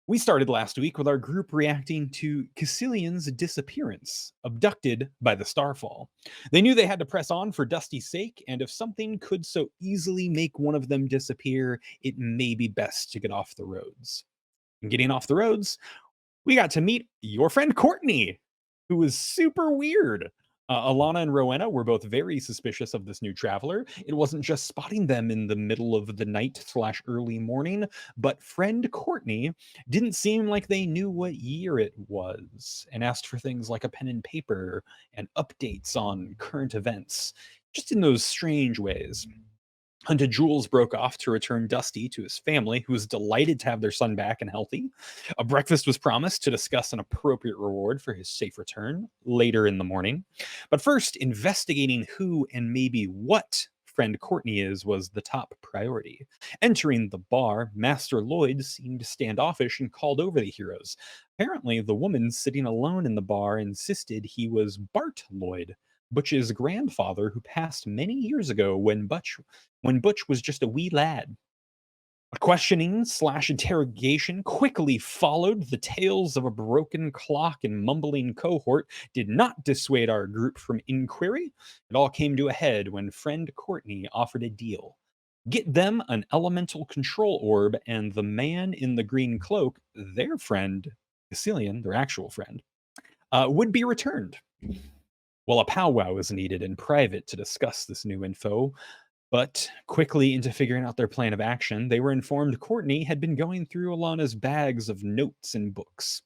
We started last week with our group reacting to Cassilian's disappearance, abducted by the Starfall. They knew they had to press on for Dusty's sake, and if something could so easily make one of them disappear, it may be best to get off the roads. And getting off the roads, we got to meet your friend Courtney, who was super weird. Alana and Rowena were both very suspicious of this new traveler. It wasn't just spotting them in the middle of the night / early morning, but friend Courtney didn't seem like they knew what year it was and asked for things like a pen and paper and updates on current events, just in those strange ways. Until Jules broke off to return Dusty to his family, who was delighted to have their son back and healthy. A breakfast was promised to discuss an appropriate reward for his safe return later in the morning. But first, investigating who and maybe what friend Courtney is was the top priority. Entering the bar, Master Lloyd seemed standoffish and called over the heroes. Apparently, the woman sitting alone in the bar insisted he was Bart Lloyd, Butch's grandfather, who passed many years ago when Butch was just a wee lad. A questioning / interrogation quickly followed. The tales of a broken clock and mumbling cohort did not dissuade our group from inquiry. It all came to a head when friend Courtney offered a deal. Get them an elemental control orb, and the man in the green cloak, their friend, Cassilian, their actual friend, would be returned. Well, a powwow was needed in private to discuss this new info, but quickly into figuring out their plan of action, they were informed Courtney had been going through Alana's bags of notes and books.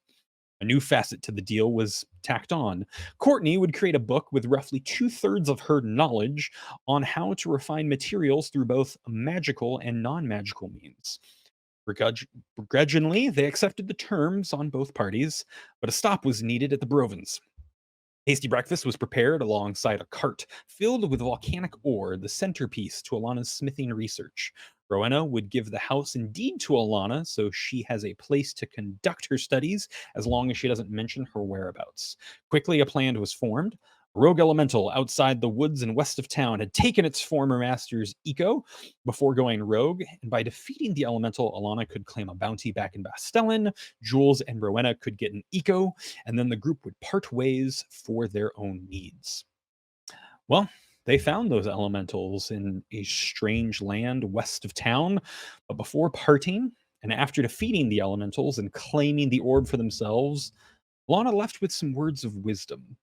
A new facet to the deal was tacked on. Courtney would create a book with roughly 2/3 of her knowledge on how to refine materials through both magical and non-magical means. Begrudgingly, they accepted the terms on both parties, but a stop was needed at the Brovens. Hasty breakfast was prepared alongside a cart filled with volcanic ore, the centerpiece to Alana's smithing research. Rowena would give the house indeed to Alana, so she has a place to conduct her studies as long as she doesn't mention her whereabouts. Quickly, a plan was formed. A rogue elemental outside the woods and west of town had taken its former master's eco before going rogue, and by defeating the elemental, Alana could claim a bounty back in Bastellan. Jules and Rowena could get an eco, and then the group would part ways for their own needs. Well, they found those elementals in a strange land west of town, but before parting, and after defeating the elementals and claiming the orb for themselves, Lana left with some words of wisdom.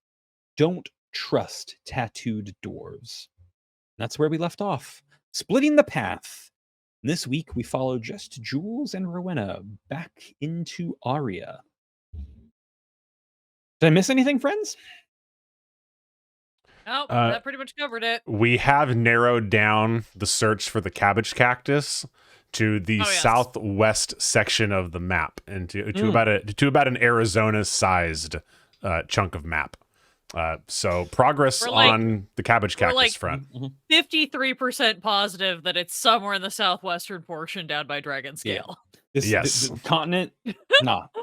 Don't trust tattooed dwarves. That's where we left off, splitting the path. This week, we follow just Jules and Rowena back into Aria. Did I miss anything, friends? Oh, that pretty much covered it. We have narrowed down the search for the cabbage cactus to the southwest section of the map, and to about an Arizona-sized chunk of map. So progress on the cabbage cactus front. 53% positive that it's somewhere in the southwestern portion down by Dragon Scale. Yeah. The continent,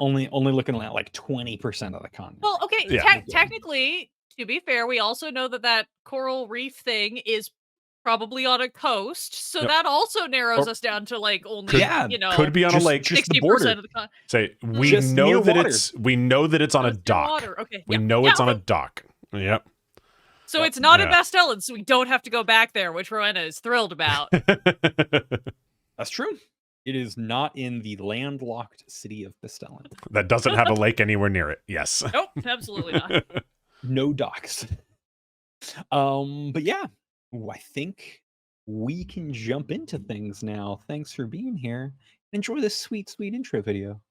only looking at like 20% of the continent. Well, okay, technically, to be fair, we also know that coral reef thing is probably on a coast, so that also narrows us down to like only could be on a lake, just the border. Of the continent. Say we know that it's on a dock. Okay. We know it's on a dock. Yep. So it's not in Bastellan, so we don't have to go back there, which Rowena is thrilled about. That's true. It is not in the landlocked city of Bastellan. That doesn't have a lake anywhere near it. Yes. Nope, absolutely not. No docks. But yeah, I think we can jump into things now. Thanks for being here. Enjoy this sweet, sweet intro video.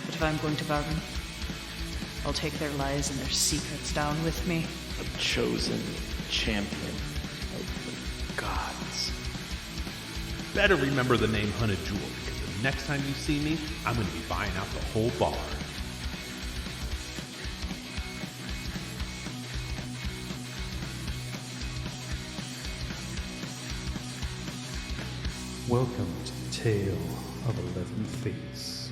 If I'm going to Dwarven, I'll take their lies and their secrets down with me. A chosen champion of the gods. Better remember the name Hunted Jewel, because the next time you see me, I'm going to be buying out the whole bar. Welcome to the Tale of 11 Fates.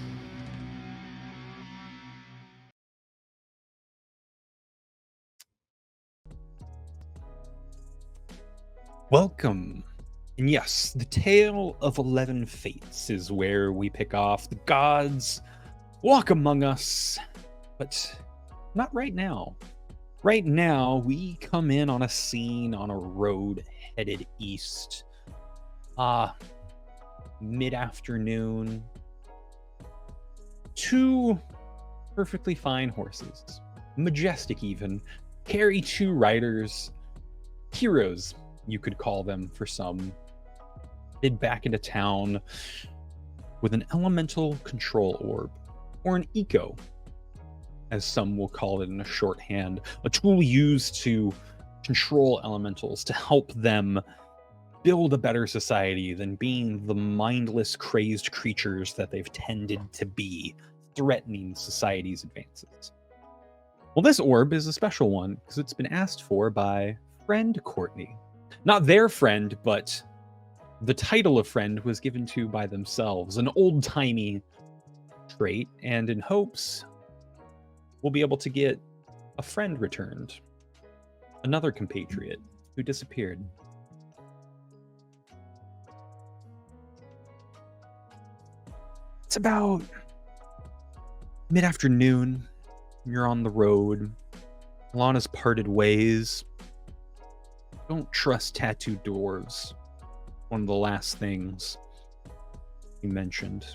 Welcome And yes, the tale of 11 fates is where we pick off. The gods walk among us, but not right now. Right now, we come in on a scene on a road headed east. Mid-afternoon. 2 perfectly fine horses, majestic even, carry 2 riders, heroes, you could call them for some, head back into town with an elemental control orb, or an eco, as some will call it in a shorthand, a tool used to control elementals, to help them build a better society than being the mindless, crazed creatures that they've tended to be, threatening society's advances. Well, this orb is a special one because it's been asked for by friend Courtney. Not their friend, but the title of friend was given to by themselves, an old-timey trait, and in hopes we'll be able to get a friend returned, another compatriot who disappeared. It's about mid-afternoon. You're on the road. Lana's parted ways. Don't trust tattooed dwarves. One of the last things he mentioned.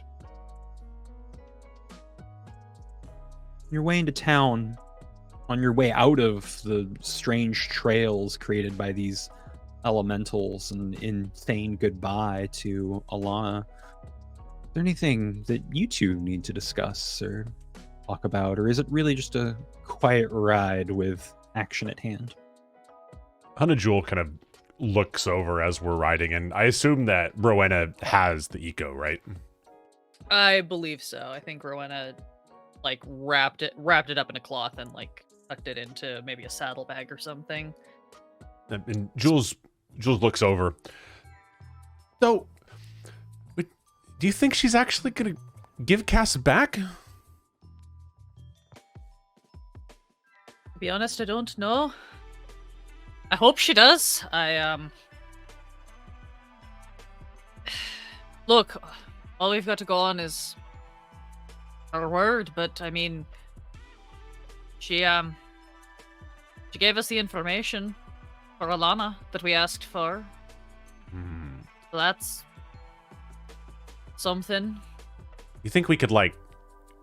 Your way into town, on your way out of the strange trails created by these elementals and in saying goodbye to Alana. Is there anything that you two need to discuss or talk about, or is it really just a quiet ride with action at hand? Hannah Jewel kind of looks over as we're riding, and I assume that Rowena has the eco, right? I believe so. I think Rowena like wrapped it up in a cloth and like tucked it into maybe a saddlebag or something. And Jules looks over. So, do you think she's actually gonna give Cass back? To be honest, I don't know. I hope she does. Look, all we've got to go on is her word, but I mean, she gave us the information for Alana that we asked for. So that's something. You think we could like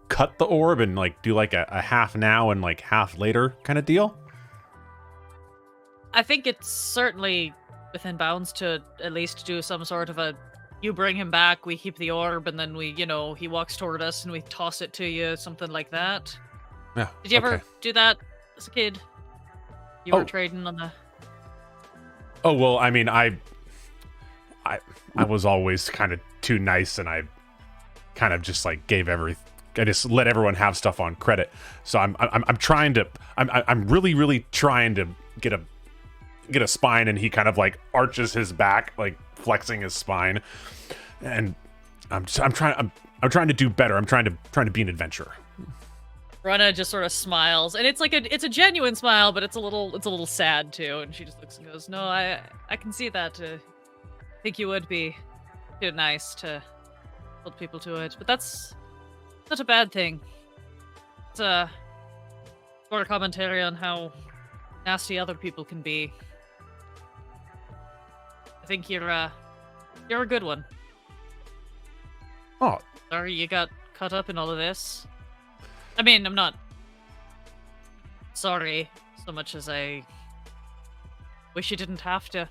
cut the orb and like do like a half now and like half later kind of deal? I think it's certainly within bounds to at least do some sort of a, you bring him back, we keep the orb, and then we, he walks toward us and we toss it to you, something like that. Yeah. Did you ever do that as a kid? You were trading on the... Oh, well, I mean, I was always kind of too nice, and I kind of just like I just let everyone have stuff on credit. So I'm really trying to get a spine, and he kind of like arches his back, like flexing his spine, and I'm trying to do better. I'm trying to be an adventurer. Rana just sort of smiles, and it's like it's a genuine smile, but it's a little sad too. And she just looks and goes, "No, I can see that. I think you would be too nice to hold people to it, but that's not a bad thing. It's a sort of commentary on how nasty other people can be. I think you're a good one." Oh, sorry you got caught up in all of this. I mean, I'm not sorry so much as I wish you didn't have to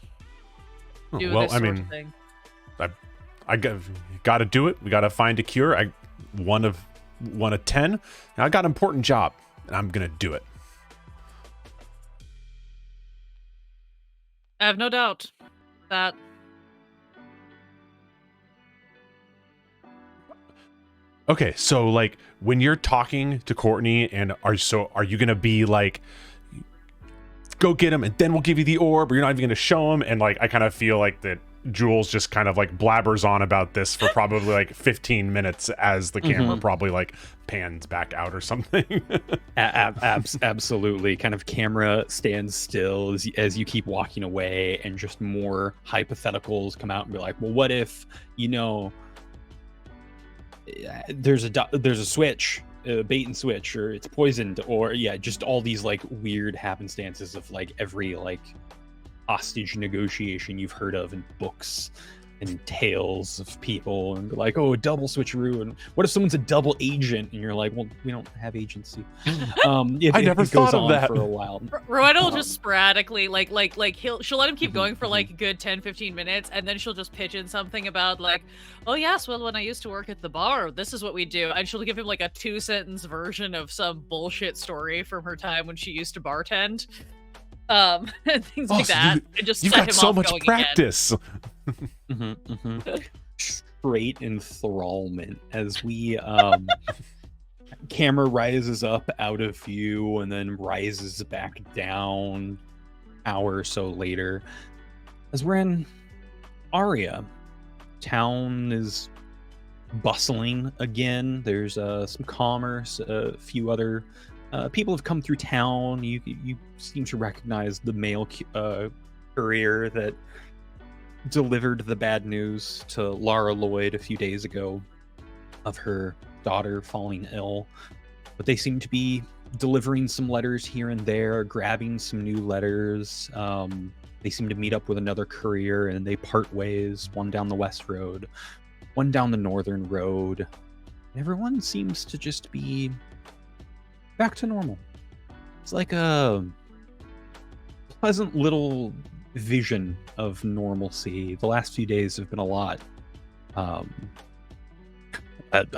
do this sort of thing. I got to do it. We got to find a cure. One of 10. I got an important job, and I'm gonna do it. I have no doubt that. Okay, so like when you're talking to Courtney, and are you gonna be like, go get him, and then we'll give you the orb, or you're not even gonna show him? And like I kind of feel like that Jules just kind of like blabbers on about this for probably like 15 minutes as the camera probably like pans back out or something. Absolutely. Kind of camera stands still as you keep walking away, and just more hypotheticals come out and be like, well, what if, there's a switch, bait and switch, or it's poisoned, or just all these like weird happenstances of like every like hostage negotiation you've heard of in books and tales of people, and like, oh, a double switcheroo, and what if someone's a double agent, and you're like, well, we don't have agency. I never thought of that for a while. Rowena will just sporadically she'll let him keep going for like a good 10-15 minutes, and then she'll just pitch in something about like, oh yes, well, when I used to work at the bar, this is what we do, and she'll give him like a 2-sentence version of some bullshit story from her time when she used to bartend. And things like that. And just you've set got him so off much going practice. Straight enthrallment as we camera rises up out of view and then rises back down hour or so later as we're in Aria. Town is bustling again. There's some commerce, a few other people have come through town. You seem to recognize the mail courier that delivered the bad news to Lara Lloyd a few days ago of her daughter falling ill. But they seem to be delivering some letters here and there, grabbing some new letters. They seem to meet up with another courier, and they part ways, one down the west road, one down the northern road. And everyone seems to just be back to normal. It's like a pleasant little vision of normalcy. The last few days have been a lot. A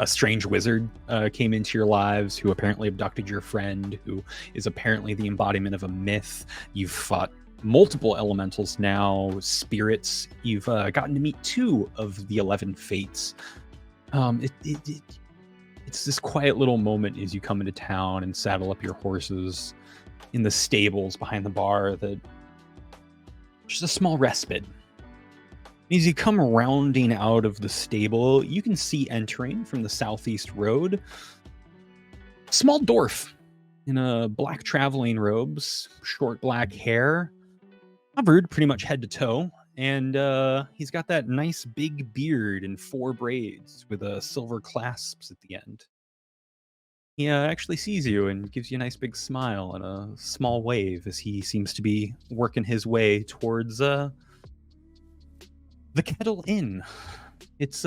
strange wizard came into your lives who apparently abducted your friend, who is apparently the embodiment of a myth. You've fought multiple elementals now, spirits. You've gotten to meet 2 of the 11 fates. It's this quiet little moment as you come into town and saddle up your horses in the stables behind the bar, that just a small respite. As you come rounding out of the stable, you can see entering from the southeast road a small dwarf in a black traveling robes, short black hair, covered pretty much head to toe. And he's got that nice big beard and 4 braids with silver clasps at the end. He actually sees you and gives you a nice big smile and a small wave as he seems to be working his way towards the Kettle Inn. It's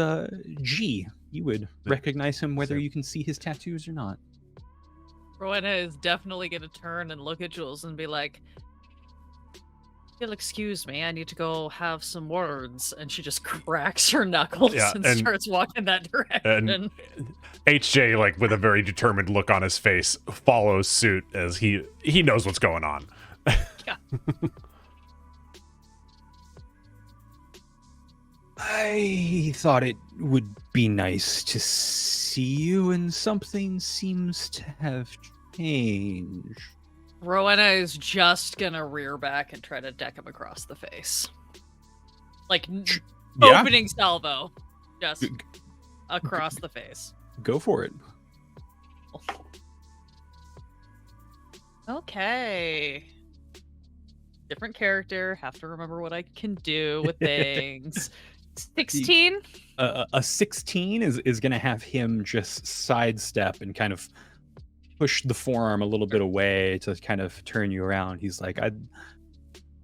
G. You would recognize him whether you can see his tattoos or not. Rowena is definitely going to turn and look at Jules and be like, you'll excuse me, I need to go have some words. And she just cracks her knuckles and starts walking that direction. And HJ, like with a very determined look on his face, follows suit as he knows what's going on. Yeah. I thought it would be nice to see you, and something seems to have changed. Rowena is just gonna rear back and try to deck him across the face. Like, opening salvo. Just across the face. Go for it. Okay. Different character. Have to remember what I can do with things. 16? A 16 is going to have him just sidestep and kind of push the forearm a little bit away to kind of turn you around. He's like, I'd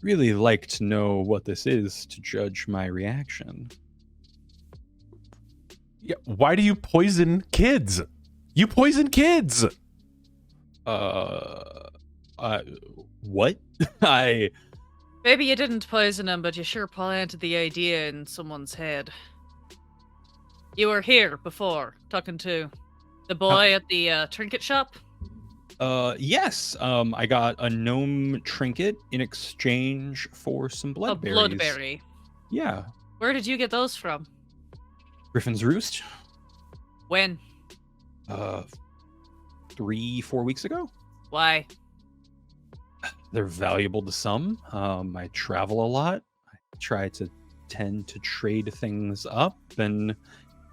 really like to know what this is to judge my reaction. Yeah, why do you poison kids? You poison kids! What? Maybe you didn't poison him, but you sure planted the idea in someone's head. You were here before, talking to the boy at the trinket shop? Yes. I got a gnome trinket in exchange for some bloodberries. A bloodberry? Yeah. Where did you get those from? Griffin's Roost. When? 3-4 weeks ago. Why? They're valuable to some. I travel a lot. I try to tend to trade things up, and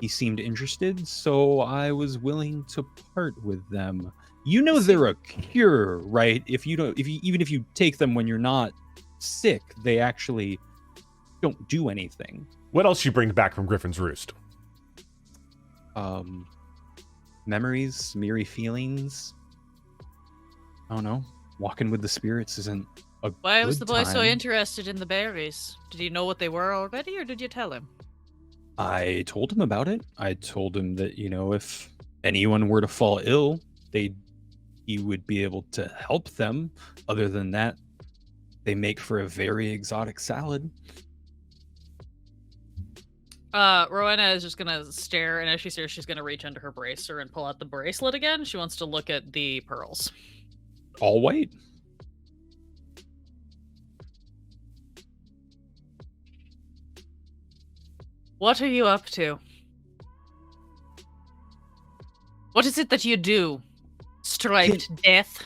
he seemed interested, so I was willing to part with them. You know they're a cure, right? Even if you take them when you're not sick, they actually don't do anything. What else you bring back from Griffin's Roost? Memories, mirror feelings. I don't know. Walking with the spirits isn't a Why was good the boy so time. interested in the berries? Did he know what they were already, or did you tell him? I told him about it. I told him that, if anyone were to fall ill, he would be able to help them. Other than that, they make for a very exotic salad. Rowena is just gonna stare, and as she stares, she's gonna reach into her bracer and pull out the bracelet again. She wants to look at the pearls. All white. What are you up to? What is it that you do? Striped death?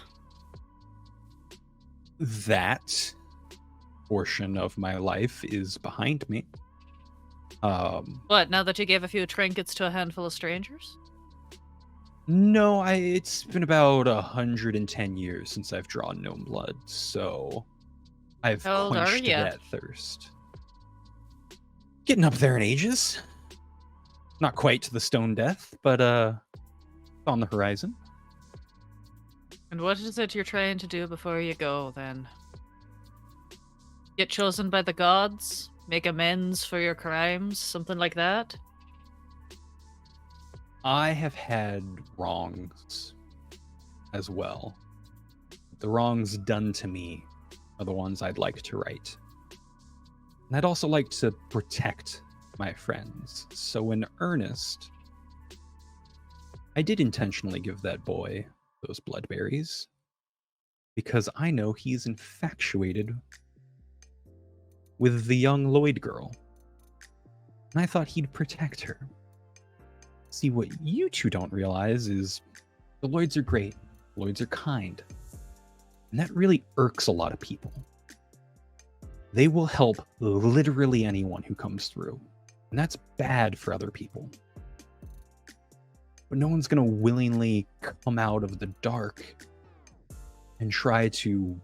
That portion of my life is behind me. What, now that you gave a few trinkets to a handful of strangers? No, it's been about 110 years since I've drawn gnome blood, so I've How old are quenched ya? that thirst. Getting up there in ages. Not quite to the stone death, but on the horizon. And what is it you're trying to do before you go, then? Get chosen by the gods? Make amends for your crimes? Something like that? I have had wrongs as well. The wrongs done to me are the ones I'd like to right. And I'd also like to protect my friends. So in earnest, I did intentionally give that boy those bloodberries because I know he's infatuated with the young Lloyd girl. And I thought he'd protect her. See, what you two don't realize is the Lloyds are great. Lloyds are kind. And that really irks a lot of people. They will help literally anyone who comes through. And that's bad for other people. But no one's going to willingly come out of the dark and try to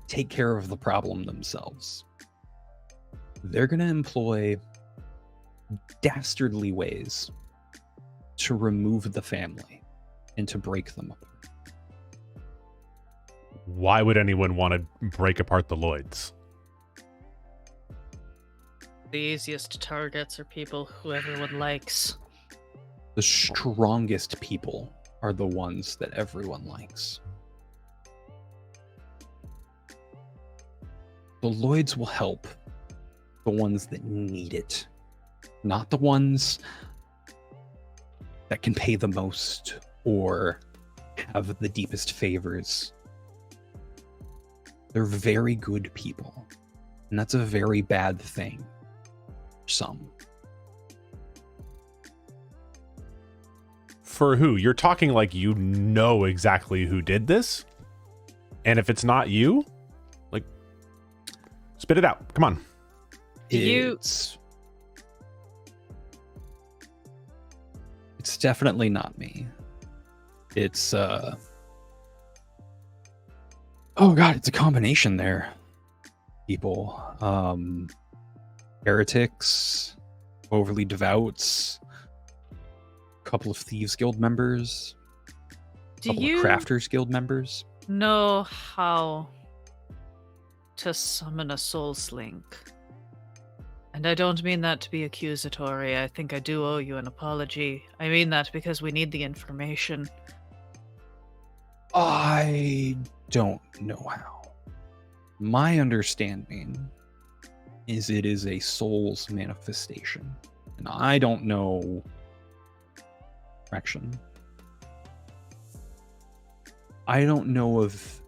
take care of the problem themselves. They're going to employ dastardly ways to remove the family and to break them up. Why would anyone want to break apart the Lloyds? The easiest targets are people who everyone likes. The strongest people are the ones that everyone likes. The Lloyds will help the ones that need it, not the ones that can pay the most or have the deepest favors. They're very good people, and that's a very bad thing for some. For who? You're talking like you know exactly who did this? And if it's not you, like, spit it out. Come on. It's definitely not me. It's oh god, it's a combination there. People, heretics, overly devouts, a couple of Thieves Guild members, a Do couple you of Crafters Guild members. know how to summon a soul slink? And I don't mean that to be accusatory. I think I do owe you an apology. I mean that because we need the information. I don't know how. My understanding is it is a soul's manifestation. And I don't know direction. I don't know of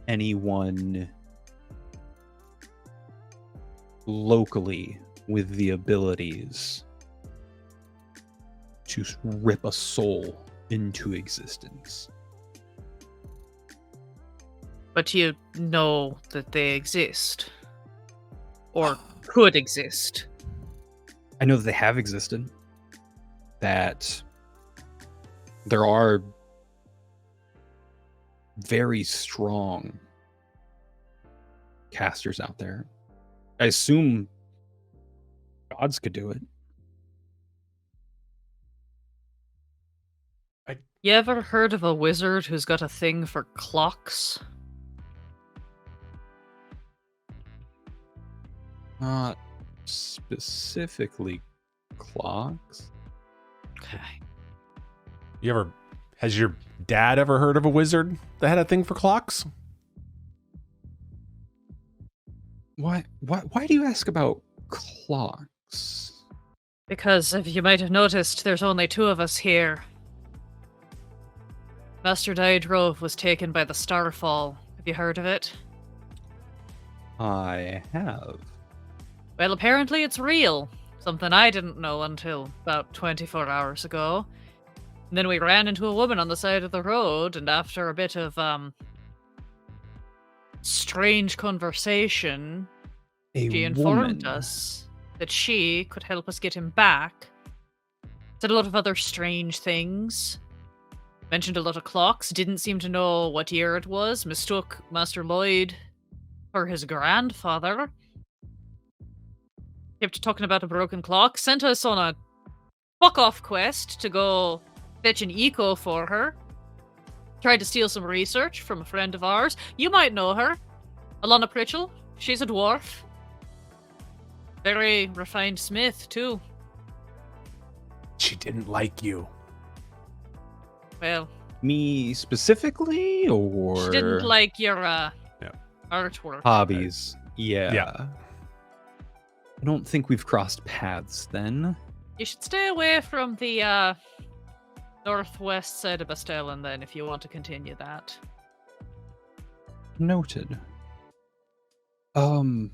anyone locally with the abilities to rip a soul into existence. But you know that they exist. Or could exist. I know that they have existed. That there are very strong casters out there. I assume gods could do it. You ever heard of a wizard who's got a thing for clocks? Not specifically clocks. Okay. Has your dad ever heard of a wizard that had a thing for clocks? Why do you ask about clocks? Because if you might have noticed, there's only two of us here. Master Daedrove was taken by the Starfall. Have you heard of it? I have. Well, apparently it's real. Something I didn't know until about 24 hours ago. And then we ran into a woman on the side of the road, and after a bit of strange conversation, she informed us that she could help us get him back. Said a lot of other strange things. Mentioned a lot of clocks, didn't seem to know what year it was, mistook Master Lloyd for his grandfather. Kept talking about a broken clock, sent us on a fuck-off quest to go fetch an eco for her. Tried to steal some research from a friend of ours. You might know her. Alana Pritchell. She's a dwarf. Very refined smith, too. She didn't like you. Well, Me specifically, or she didn't like your artwork. hobbies? Yeah. Yeah. I don't think we've crossed paths then. You should stay away from the northwest side of Bastelin then, if you want to continue that. Noted. Did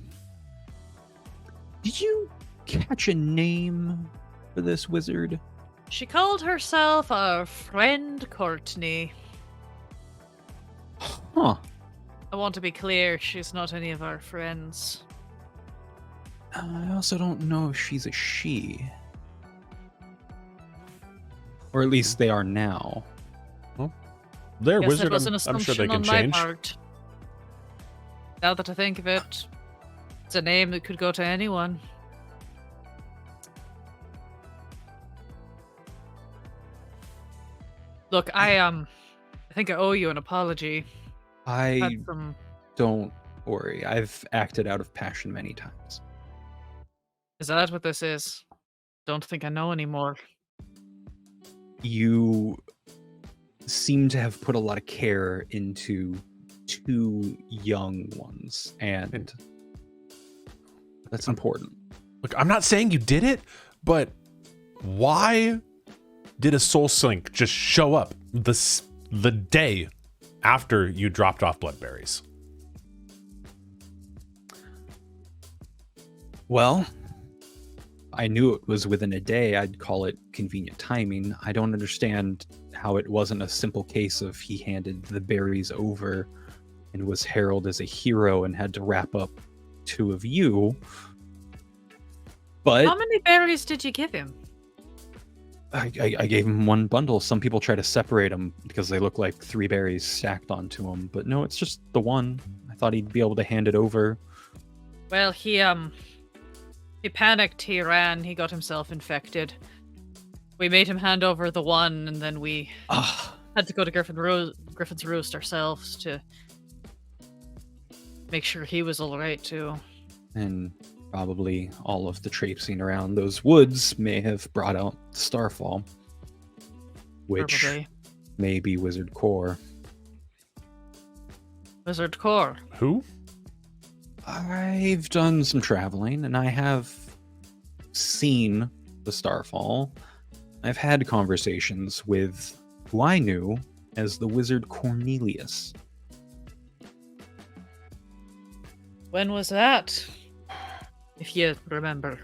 you catch a name for this wizard? She called herself our friend Courtney. Huh. I want to be clear, she's not any of our friends. I also don't know if she's a she. Or at least they are now. They're Guess wizard. that was an I'm sure they assumption can on change. my part. Now that I think of it, it's a name that could go to anyone. Look, I think I owe you an apology. I Had some... don't worry. I've acted out of passion many times. Is that what this is? Don't think I know anymore. You seem to have put a lot of care into two young ones, and that's important. Look, I'm not saying you did it, but why did a soul sink just show up the day after you dropped off bloodberries? Well, I knew it was within a day. I'd call it convenient timing. I don't understand how it wasn't a simple case of he handed the berries over and was heralded as a hero and had to wrap up two of you. But How many berries did you give him? I gave him one bundle. Some people try to separate them because they look like three berries stacked onto them. But no, it's just the one. I thought he'd be able to hand it over. Well, he panicked, he ran, he got himself infected. We made him hand over the one, and then we had to go to Griffin's Roost ourselves to make sure he was alright too. And probably all of the traipsing around those woods may have brought out Starfall, which Probably. may be Wizard Core. Wizard Core. Who? I've done some traveling, and I have seen the Starfall. I've had conversations with who I knew as the Wizard Cornelius. When was that? If you remember.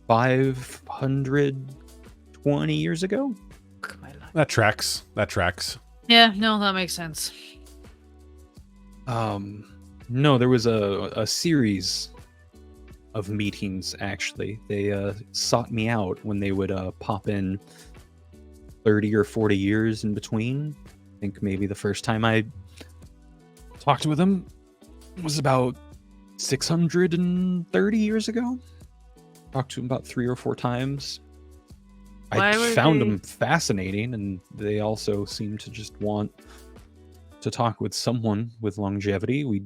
520 years ago? My life. That tracks. That tracks. Yeah, no, that makes sense. No, there was a series of meetings, actually. They sought me out when they would pop in 30 or 40 years in between. I think maybe the first time I talked with them was about 630 years ago. Talked to them about 3 or 4 times. Why I were found they- them fascinating, and they also seem to just want to talk with someone with longevity. We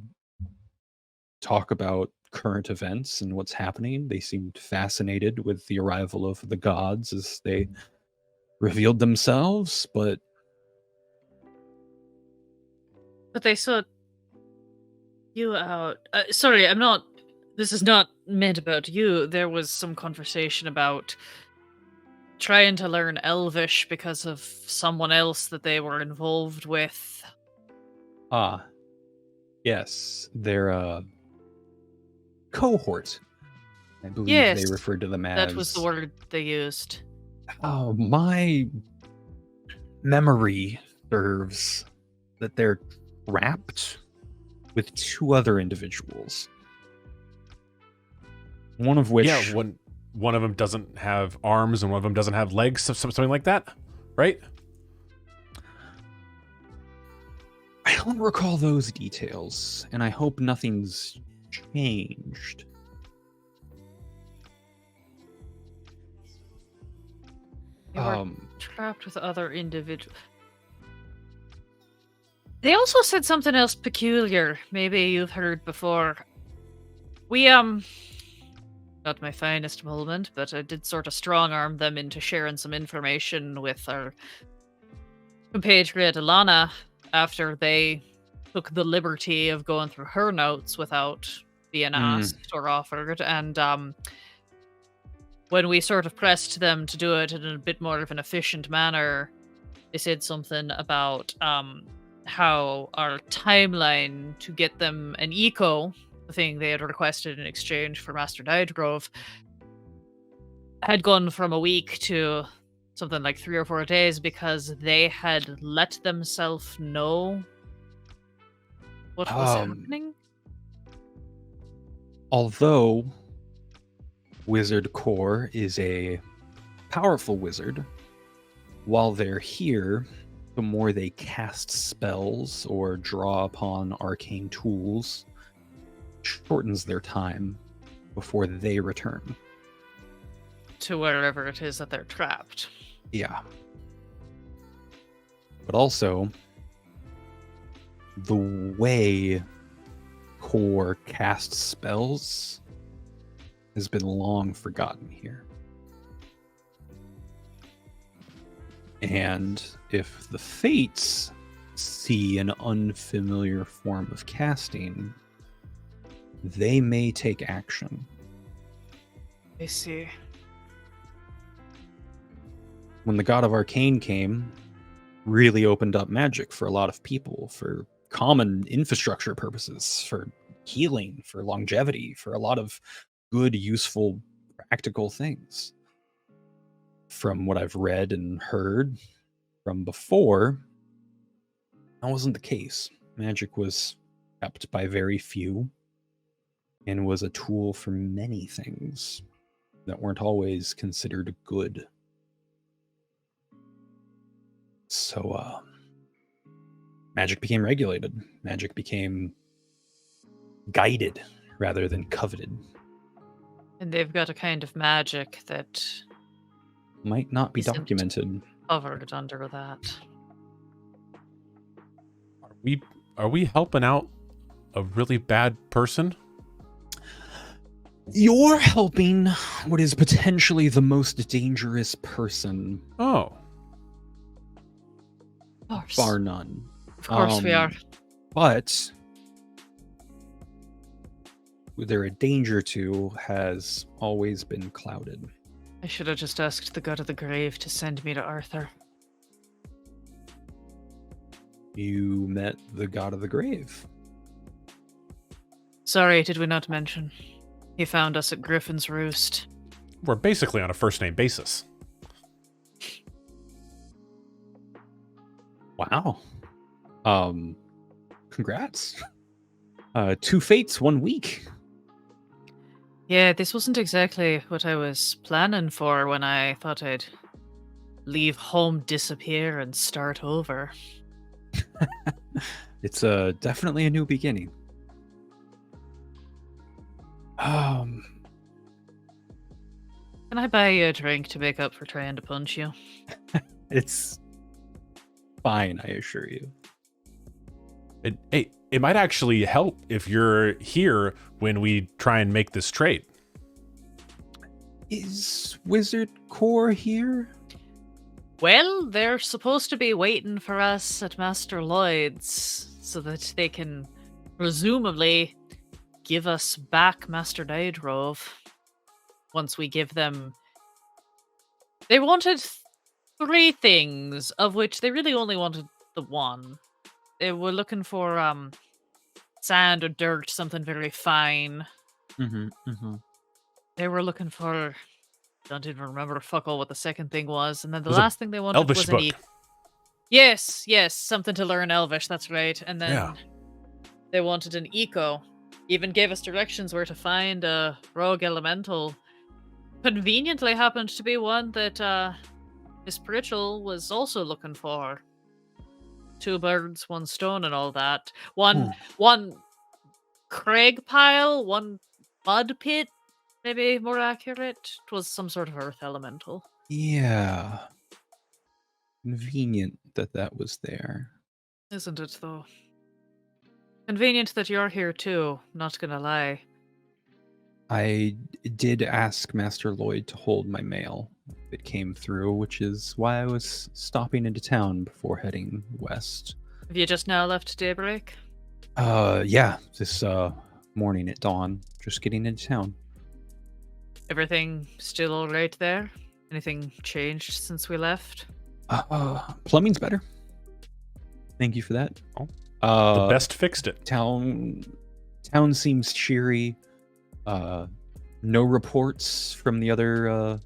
talk about current events and what's happening. They seemed fascinated with the arrival of the gods as they revealed themselves, but they sought you out. Sorry, I'm not. This is not meant about you. There was some conversation about trying to learn Elvish because of someone else that they were involved with. yes, they're a cohort. I believe Yes, they referred to them as. that was the word they used. Oh, my memory serves that they're trapped with 2 other individuals. One of which, Yeah, one of them doesn't have arms and one of them doesn't have legs, something like that, right? I don't recall those details, and I hope nothing's changed. They were trapped with other individuals. They also said something else peculiar. Maybe you've heard before. We, not my finest moment, but I did sort of strong arm them into sharing some information with our compatriot Alana after they took the liberty of going through her notes without being asked or offered. And when we sort of pressed them to do it in a bit more of an efficient manner, they said something about how our timeline to get them an eco, the thing they had requested in exchange for Master Didegrove, had gone from a week to something like 3 or 4 days because they had let themselves know what was happening. Although Wizard Core is a powerful wizard, while they're here, the more they cast spells or draw upon arcane tools, shortens their time before they return. To wherever it is that they're trapped. Yeah. But also, the way Core casts spells has been long forgotten here. And if the Fates see an unfamiliar form of casting, they may take action. I see. When the God of Arcane came, really opened up magic for a lot of people, for common infrastructure purposes, for healing, for longevity, for a lot of good, useful, practical things. From what I've read and heard from before, that wasn't the case. Magic was kept by very few and was a tool for many things that weren't always considered good. So, magic became regulated. Magic became guided rather than coveted. And they've got a kind of magic that Might not be Isn't- documented. covered under that. Are we helping out a really bad person? You're helping what is potentially the most dangerous person, Oh, Of course. bar none. Of course we are. But who they're a danger to has always been clouded. I should have just asked the god of the grave to send me to Arthur. You met the God of the Grave. Sorry, did we not mention? He found us at Griffin's Roost. we're basically on a first name basis. Wow. Congrats. 2 fates, 1 week. Yeah, this wasn't exactly what I was planning for when I thought I'd leave home, disappear, and start over. It's definitely a new beginning. Can I buy you a drink to make up for trying to punch you? It's fine, I assure you. It might actually help if you're here when we try and make this trade. Is Wizard Core here? Well, they're supposed to be waiting for us at Master Lloyd's so that they can presumably give us back Master Daedrove once we give them... They wanted 3 things, of which they really only wanted the one. They were looking for sand or dirt, something very fine. They were looking for... Don't even remember fuck all what the second thing was. And then the last thing they wanted Elvish was book. an Yes, something to learn Elvish, that's right. And then they wanted an eco. Even gave us directions where to find a rogue elemental. Conveniently happened to be one that Miss Pritchell was also looking for. 2 birds, 1 stone and all that. One crag pile, 1 mud pit, maybe more accurate. It was some sort of earth elemental. Yeah. Convenient that was there. Isn't it, though? Convenient that you're here, too. Not gonna lie. I did ask Master Lloyd to hold my mail if it came through, which is why I was stopping into town before heading west. Have you just now left Daybreak? Yeah, this morning at dawn, just getting into town. Everything still all right there? Anything changed since we left? Plumbing's better. Thank you for that. The best fixed it. Town seems cheery. No reports from the other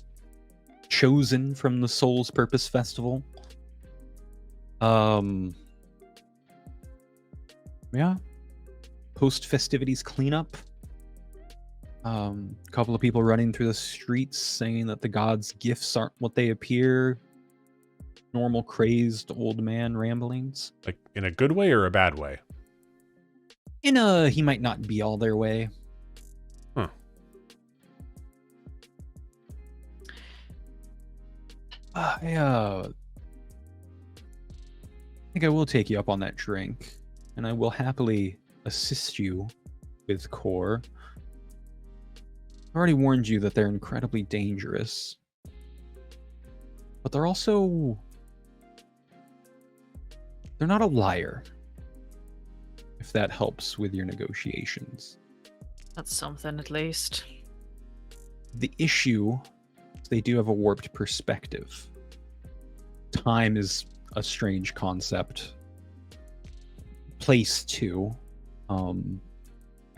chosen from the Soul's Purpose Festival. Yeah. Post festivities cleanup. A couple of people running through the streets saying that the gods' gifts aren't what they appear. Normal crazed old man ramblings. Like in a good way or a bad way? In a he might not be all their way. Huh. I think I will take you up on that drink, and I will happily assist you with Core. I've already warned you that they're incredibly dangerous, but they're also... They're not a liar, if that helps with your negotiations. That's something, at least. The issue is they do have a warped perspective. Time is a strange concept. Place, too. I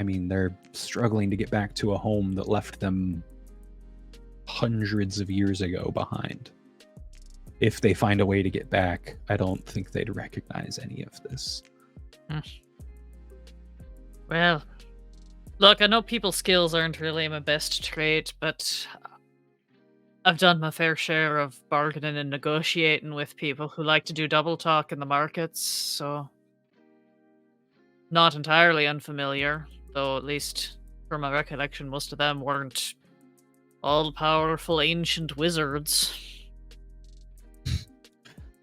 mean, they're struggling to get back to a home that left them hundreds of years ago behind. If they find a way to get back, I don't think they'd recognize any of this. Well, look, I know people's skills aren't really my best trait, but I've done my fair share of bargaining and negotiating with people who like to do double talk in the markets, so not entirely unfamiliar, though at least from my recollection, most of them weren't all-powerful ancient wizards.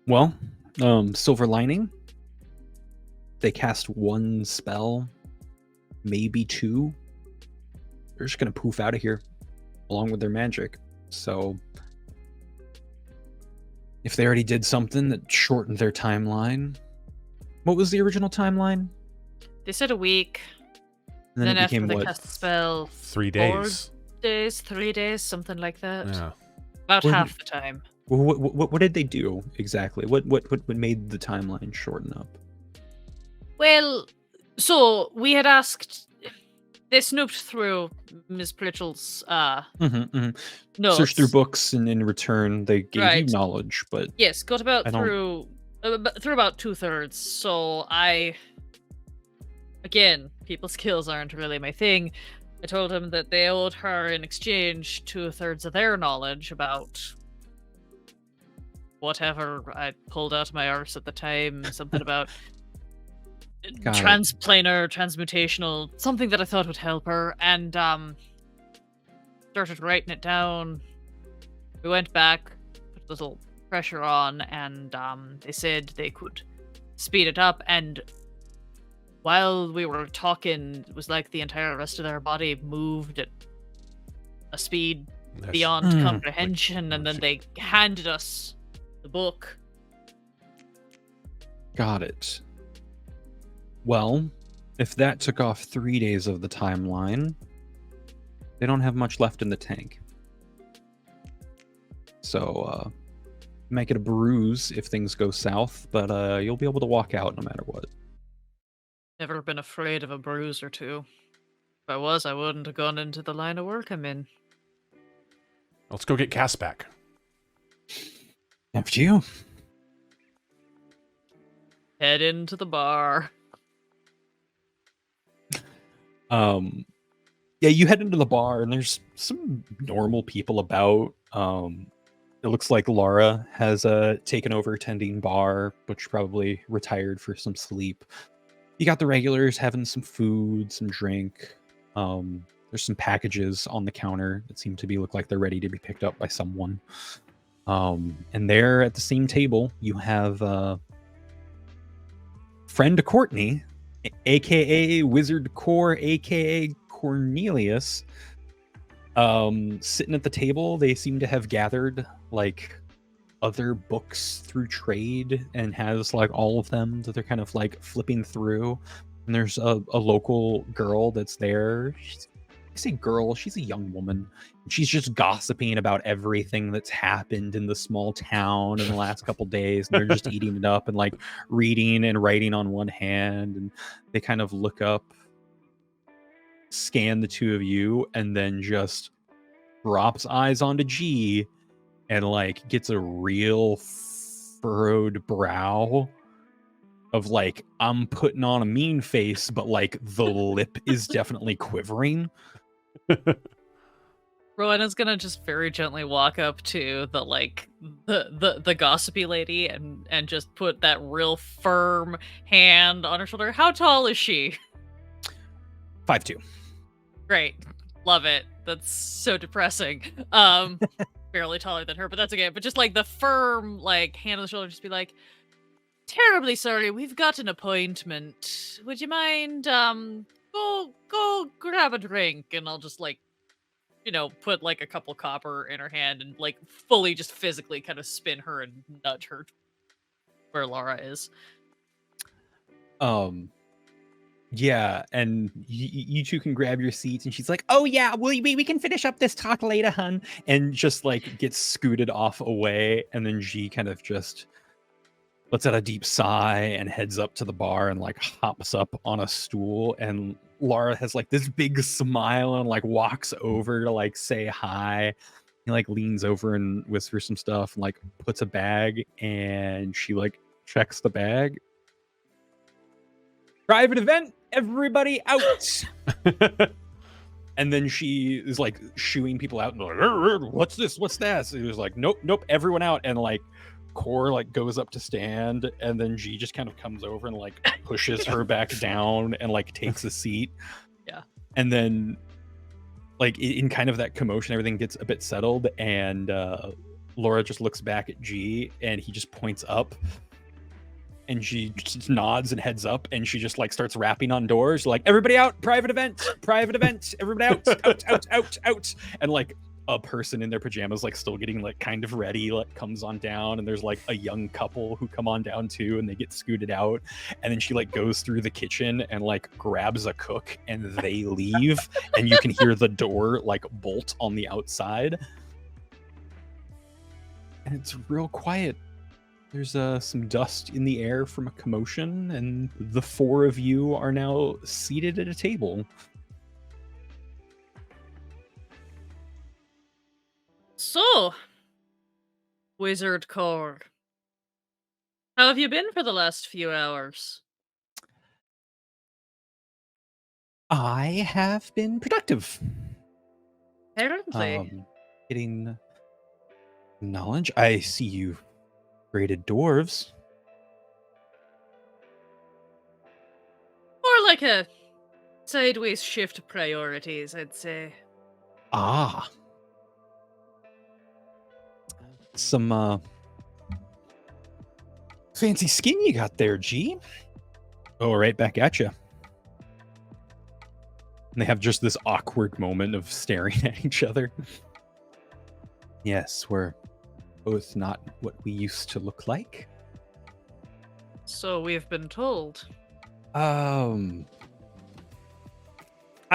Well, silver lining. They cast 1 spell, maybe 2. They're just gonna poof out of here, along with their magic. So, if they already did something that shortened their timeline, what was the original timeline? They said a week. And then it after became they what? cast the spell, 3 4 days. days, 3 days, something like that. Yeah. About Well, half the time. What did they do exactly? What made the timeline shorten up? Well, so we had asked. They snooped through Ms. Pritchell's notes. Searched through books, and in return, they gave you Right. knowledge. But Yes, got about I don't- through about 2/3. So I Again, people skills aren't really my thing. I told him that they owed her in exchange 2/3 of their knowledge about whatever I pulled out of my arse at the time. Something about Got it. transplanar, transmutational, something that I thought would help her, and started writing it down. We went back, put a little pressure on, and they said they could speed it up. And while we were talking, it was like the entire rest of their body moved at a speed That's- beyond Hmm. comprehension, and then they handed us the book. Got it. Well, if that took off 3 days of the timeline, they don't have much left in the tank. So, might get a bruise if things go south, but you'll be able to walk out no matter what. Never been afraid of a bruise or two. If I was, I wouldn't have gone into the line of work I'm in. Let's go get Cass back. After you. Head into the bar. Yeah, you head into the bar and there's some normal people about. It looks like Laura has taken over tending bar, but she probably retired for some sleep. You got the regulars having some food, some drink. There's some packages on the counter that seem to look like they're ready to be picked up by someone. And there at the same table, you have friend Courtney, aka Wizard Core, aka Cornelius, sitting at the table. They seem to have gathered like other books through trade and has like all of them that they're kind of like flipping through. And there's a local girl that's there. I say girl, she's a young woman. She's just gossiping about everything that's happened in the small town in the last couple days. And they're just eating it up and like reading and writing on one hand. And they kind of look up, scan the two of you, and then just drops eyes onto G and like gets a real furrowed brow of like, I'm putting on a mean face, but like the lip is definitely quivering. Rowena's gonna just very gently walk up to the the gossipy lady and just put that real firm hand on her shoulder. How tall is she? 5'2". Great. Love it. That's so depressing. Barely taller than her, but that's okay. But just like the firm like hand on the shoulder, just be like, terribly sorry, we've got an appointment. Would you mind go grab a drink? And I'll just like, you know, put like a couple copper in her hand and like fully just physically kind of spin her and nudge her where Laura is. Yeah, and you two can grab your seats, and she's like, "Oh yeah, we can finish up this talk later, hun," and just like gets scooted off away, and then G kind of just lets out a deep sigh and heads up to the bar and like hops up on a stool, and Laura has like this big smile and like walks over to like say hi. He like leans over and whispers some stuff and like puts a bag, and she like checks the bag. Private event, everybody out. And then she is like shooing people out and like, what's this? What's that? So it was like, nope, everyone out. And like Core like goes up to stand, and then G just kind of comes over and like pushes her back down and like takes a seat. Yeah. And then like in kind of that commotion, everything gets a bit settled, and Laura just looks back at G and he just points up. And she just nods and heads up, and she just like starts rapping on doors, like, everybody out, private event, everybody out. And like a person in their pajamas, like still getting like kind of ready, like comes on down, and there's like a young couple who come on down too, and they get scooted out. And then she like goes through the kitchen and like grabs a cook, and they leave, and you can hear the door like bolt on the outside. And it's real quiet. There's some dust in the air from a commotion, and the four of you are now seated at a table. So, Wizard Core, how have you been for the last few hours? I have been productive. Apparently. Getting knowledge. I see you created dwarves. More like a sideways shift of priorities, I'd say. Ah. Some fancy skin you got there, G. Oh, right back at you. And they have just this awkward moment of staring at each other. Yes, we're both not what we used to look like. So we've been told. I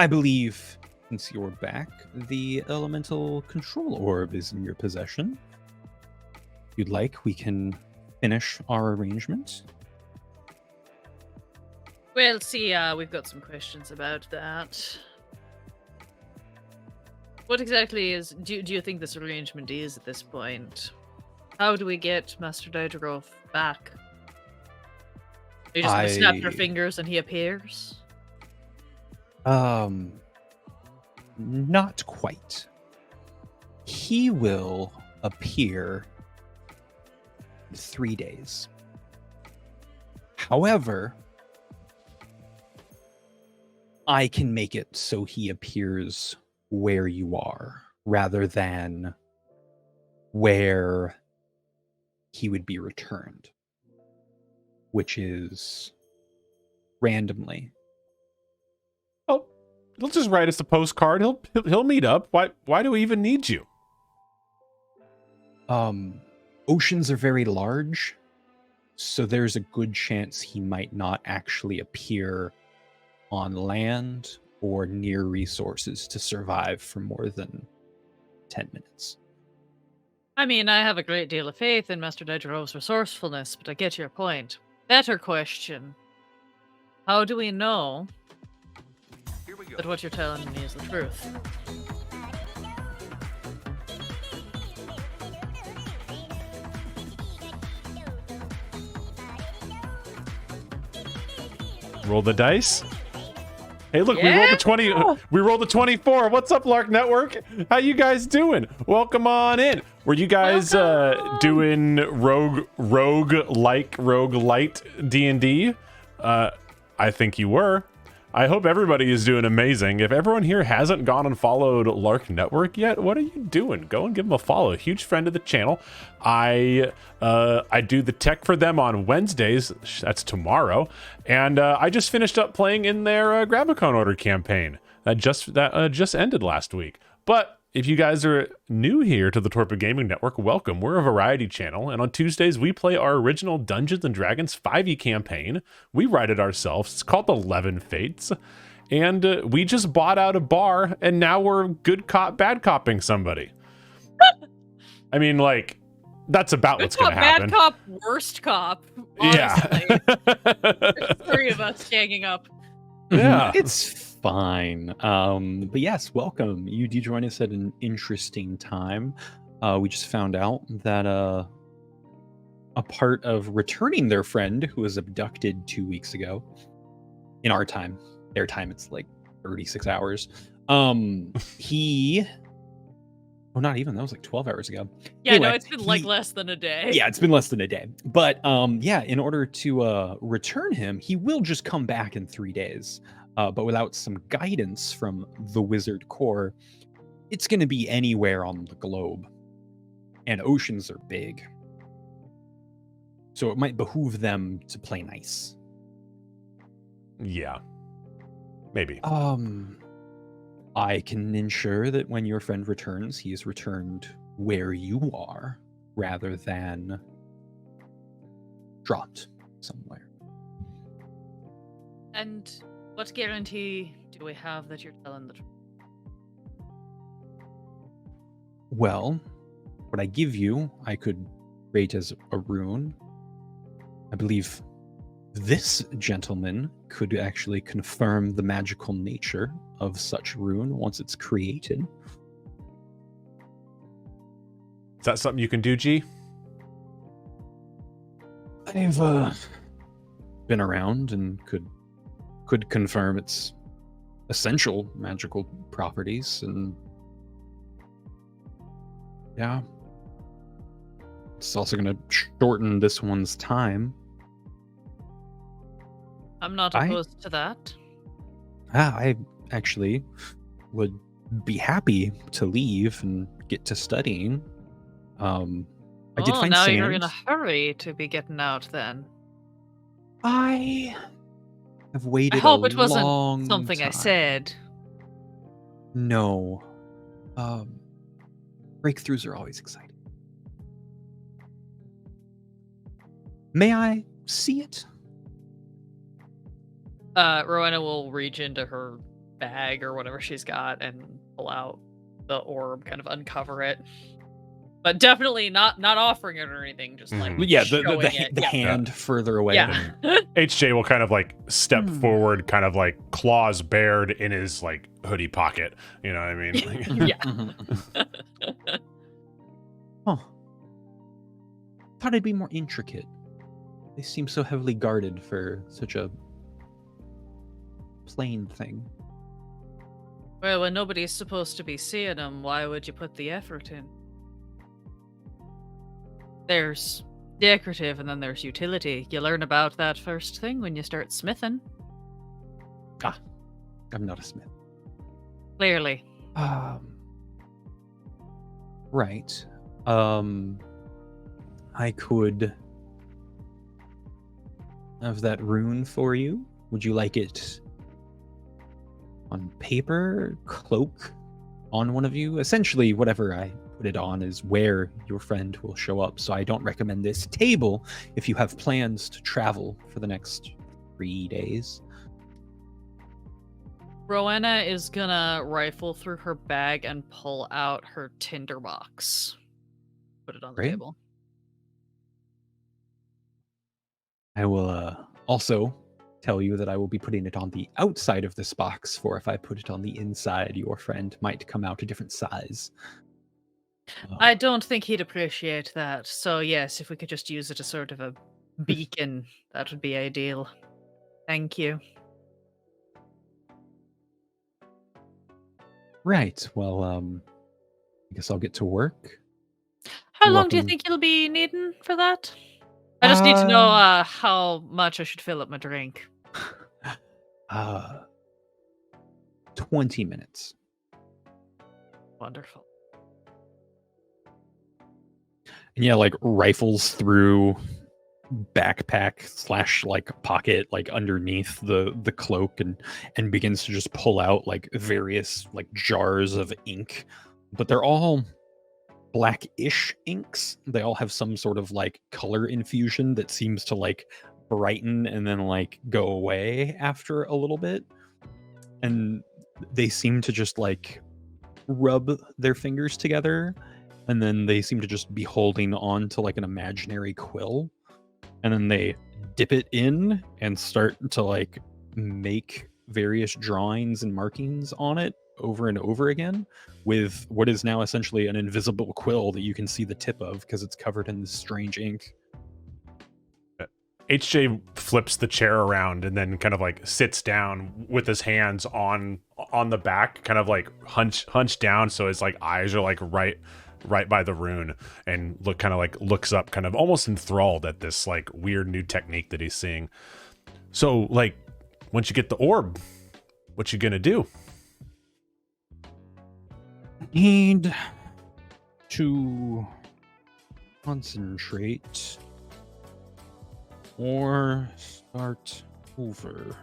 believe since you're back, the elemental control orb is in your possession. If you'd like, we can finish our arrangement. Well, see, we've got some questions about that. What exactly do you think this arrangement is at this point? How do we get Master Daedroth back? Are you just gonna snap your fingers and he appears? Not quite. He will appear in 3 days. However, I can make it so he appears where you are rather than where he would be returned, which is randomly. Oh, he'll just write us a postcard. He'll meet up. Why do we even need you? Oceans are very large, so there's a good chance he might not actually appear on land or near resources to survive for more than 10 minutes. I mean, I have a great deal of faith in Master Daedroth's resourcefulness, but I get your point. Better question. How do we know that what you're telling me is the truth? Roll the dice. Hey, look, we rolled the 20. We rolled the 24. What's up, Lark Network? How you guys doing? Welcome on in. Were you guys doing roguelite D&D? I think you were. I hope everybody is doing amazing. If everyone here hasn't gone and followed Lark Network yet, what are you doing? Go and give them a follow. Huge friend of the channel. I do the tech for them on Wednesdays. That's tomorrow. And I just finished up playing in their Grabicon order campaign that just ended last week. But if you guys are new here to the Torpid Gaming Network, welcome. We're a variety channel, and on Tuesdays we play our original Dungeons & Dragons 5e campaign. We write it ourselves. It's called 11 Fates, and we just bought out a bar, and now we're good cop, bad copping somebody. I mean, like, that's about what's going to happen. Bad cop, worst cop. Honestly. Yeah. There's 3 of us ganging up. Yeah. It's fine. But yes, welcome. You do join us at an interesting time. We just found out that a part of returning their friend who was abducted 2 weeks ago, in our time, their time, it's like 36 hours. Not even, that was like 12 hours ago. Yeah, Anyway, no, it's been like less than a day. Yeah, it's been less than a day. But yeah, in order to return him, he will just come back in 3 days. But without some guidance from the Wizard Core, it's going to be anywhere on the globe. And oceans are big. So it might behoove them to play nice. Yeah. Maybe. I can ensure that when your friend returns, he is returned where you are, rather than dropped somewhere. And what guarantee do we have that you're telling the truth? Well, what I give you, I could rate as a rune. I believe this gentleman could actually confirm the magical nature of such rune once it's created. Is that something you can do, G? I've been around and could confirm its essential magical properties, and yeah, it's also going to shorten this one's time. I'm not opposed to that. I actually would be happy to leave and get to studying. I did find now sand. you're in a hurry to be getting out then. I have waited I hope a it wasn't long something I time. said. No. Breakthroughs are always exciting. May I see it? Rowena will reach into her bag or whatever she's got and pull out the orb, kind of uncover it. But definitely not offering it or anything, just like Yeah, showing the it. hand further away. Yeah. HJ will kind of like step forward, kind of like claws bared in his like hoodie pocket. You know what I mean? Yeah. Huh. Thought it'd be more intricate. They seem so heavily guarded for such a plain thing. Well, when nobody's supposed to be seeing them, why would you put the effort in? There's decorative and then there's utility. You learn about that first thing when you start smithing. I'm not a smith. Clearly. Right. I could have that rune for you. Would you like it on paper, cloak, on one of you? Essentially, whatever I put it on is where your friend will show up. So I don't recommend this table if you have plans to travel for the next 3 days. Rowena is gonna rifle through her bag and pull out her tinderbox. Put it on the Great. table. I will also tell you that I will be putting it on the outside of this box, for if I put it on the inside, your friend might come out a different size. I don't think he'd appreciate that. So yes, if we could just use it as sort of a beacon, that would be ideal. Thank you. Right. Well, I guess I'll get to work. How You're long do you welcome. think you'll be needing for that? I just need to know how much I should fill up my drink. 20 minutes. Wonderful. And yeah, like rifles through backpack / like pocket, like underneath the cloak, and begins to just pull out like various like jars of ink, but they're all blackish inks. They all have some sort of like color infusion that seems to like brighten and then like go away after a little bit. And they seem to just like rub their fingers together, and then they seem to just be holding on to like an imaginary quill, and then they dip it in and start to like make various drawings and markings on it over and over again with what is now essentially an invisible quill that you can see the tip of because it's covered in this strange ink. HJ flips the chair around and then kind of like sits down with his hands on the back, kind of like hunched down, so his like eyes are like right by the rune, and looks up, kind of almost enthralled at this like weird new technique that he's seeing. So like, once you get the orb, what you gonna do? Need to concentrate or start over.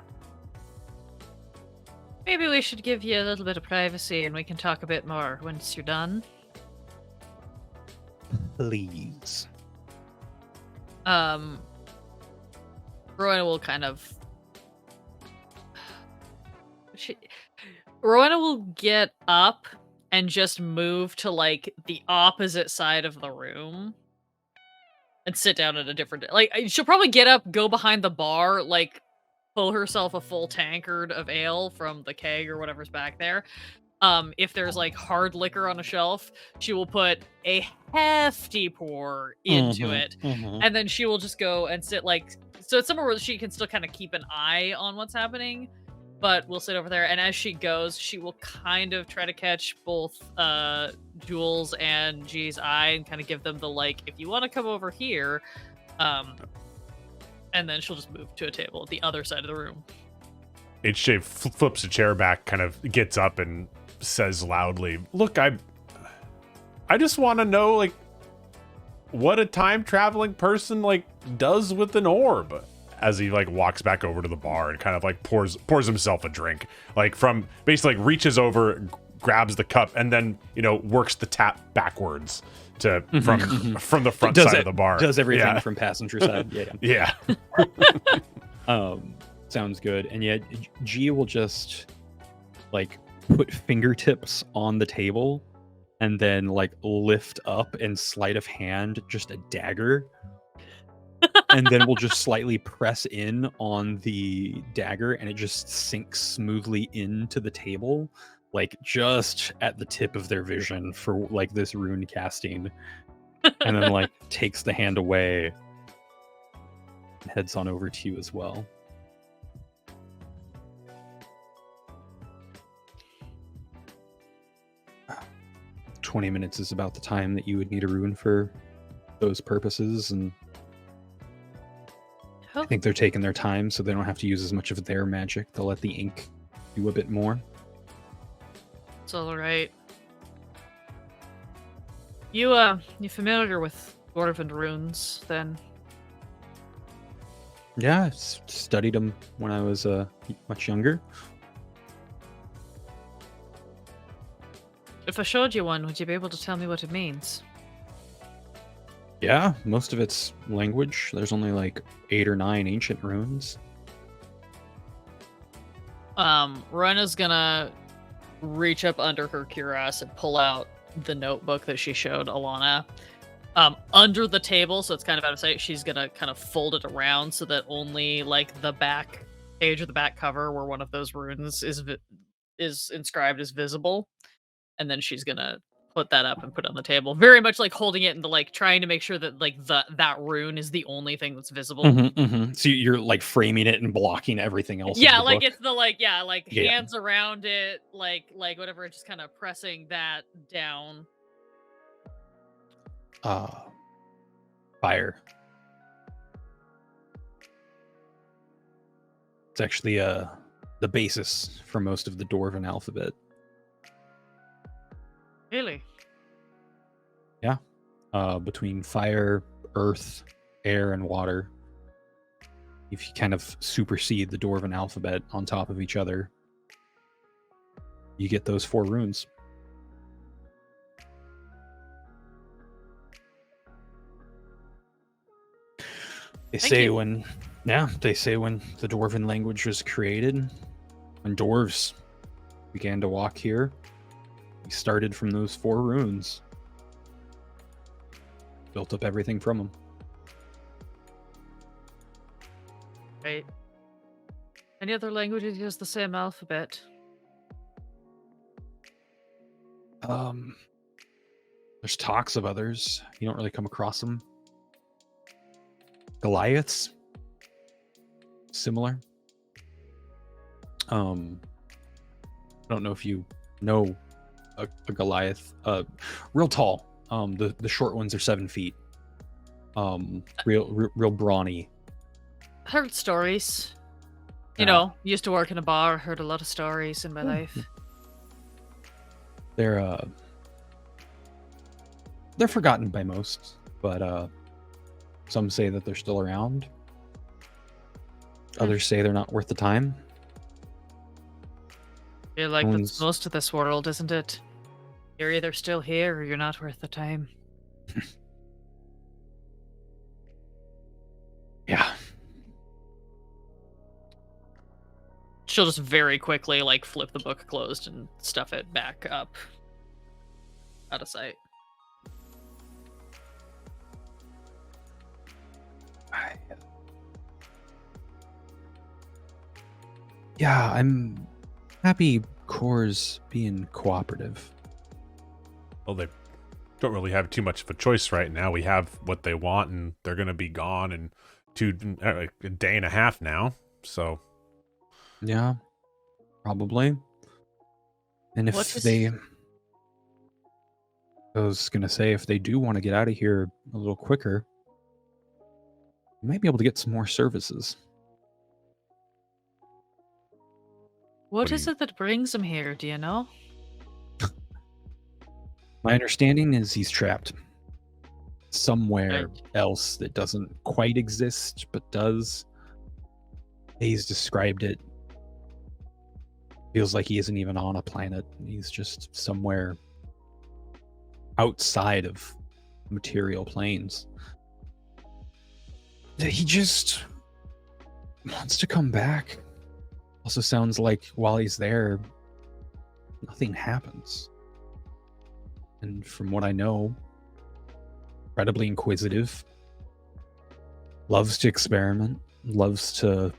Maybe we should give you a little bit of privacy and we can talk a bit more once you're done. Please. Rowena will kind of... Rowena will get up and just move to like the opposite side of the room and sit down at a different... Like, she'll probably get up, go behind the bar, like pull herself a full tankard of ale from the keg or whatever's back there. If there's like hard liquor on a shelf, she will put a hefty pour into it, and then she will just go and sit like, so it's somewhere where she can still kind of keep an eye on what's happening, but we'll sit over there. And as she goes, she will kind of try to catch both Jules and G's eye and kind of give them the like, if you want to come over here, and then she'll just move to a table at the other side of the room. HJ flips a chair back, kind of gets up and says loudly, "Look, I just want to know, like, what a time traveling person like does with an orb." As he like walks back over to the bar and kind of like pours himself a drink, like from basically like reaches over, grabs the cup, and then works the tap backwards to from the front side of the bar. Does everything from passenger side. Yeah. Sounds good. And yet G will just like put fingertips on the table and then like lift up and sleight of hand just a dagger. And then we'll just slightly press in on the dagger and it just sinks smoothly into the table, like just at the tip of their vision for like this rune casting. And then like takes the hand away and heads on over to you as well. Uh, 20 minutes is about the time that you would need a rune for those purposes, and I think they're taking their time so they don't have to use as much of their magic. They'll let the ink do a bit more. It's all right. You familiar with Dwarven runes, then? Yeah, I studied them when I was much younger. If I showed you one, would you be able to tell me what it means? Yeah, most of it's language. There's only like 8 or 9 ancient runes. Rowena's gonna reach up under her cuirass and pull out the notebook that she showed Alana. Under the table, so it's kind of out of sight, she's gonna kind of fold it around so that only like the back page or the back cover where one of those runes is inscribed is visible. And then she's gonna put that up and put it on the table, very much like holding it and like trying to make sure that like that rune is the only thing that's visible. So you're like framing it and blocking everything else. Yeah, in the like book. it's the hands around it, like whatever, just kind of pressing that down. Fire. It's actually the basis for most of the Dwarven alphabet. Really? Yeah. Between fire, earth, air, and water. If you kind of supersede the Dwarven alphabet on top of each other, you get those 4 runes. They say when the Dwarven language was created, when dwarves began to walk here, we started from those 4 runes. Built up everything from them. Right. Any other languages use the same alphabet? There's talks of others. You don't really come across them. Goliaths. Similar. I don't know if you know a Goliath. Real tall. The short ones are 7 feet. Real brawny. Heard stories. You know, used to work in a bar. Heard a lot of stories in my life. They're forgotten by most, but some say that they're still around. Others say they're not worth the time. Feel like that's most of this world, isn't it? You're either still here or you're not worth the time. Yeah. She'll just very quickly like flip the book closed and stuff it back up out of sight. Yeah, I'm happy Core's being cooperative. Well, they don't really have too much of a choice right now. We have what they want, and they're going to be gone in a day and a half now. So, yeah, Probably. And if What is- they... I was going to say, if they do want to get out of here a little quicker, you might be able to get some more services. What do is you- it that brings him here? Do you know? My understanding is he's trapped somewhere Right. else that doesn't quite exist, but does. He's described it. Feels like he isn't even on a planet. He's just somewhere outside of material planes. He just wants to come back. Also sounds like while he's there, nothing happens. And from what I know, incredibly inquisitive, loves to experiment, loves to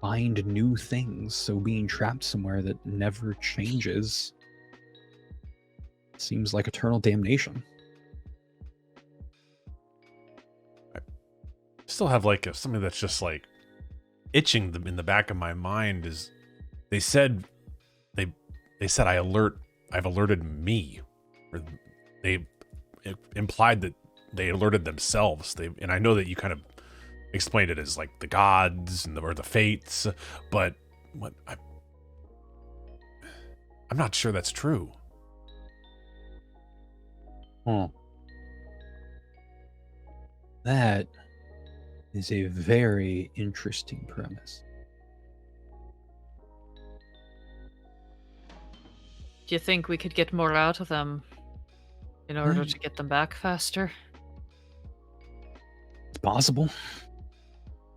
find new things. So being trapped somewhere that never changes seems like eternal damnation. Still have like something that's just like itching in the back of my mind. Is they said I've alerted me, or they implied that they alerted themselves. And I know that you kind of explained it as like the gods or the fates, but I'm not sure that's true. That is a very interesting premise. Do you think we could get more out of them in order to get them back faster? It's possible.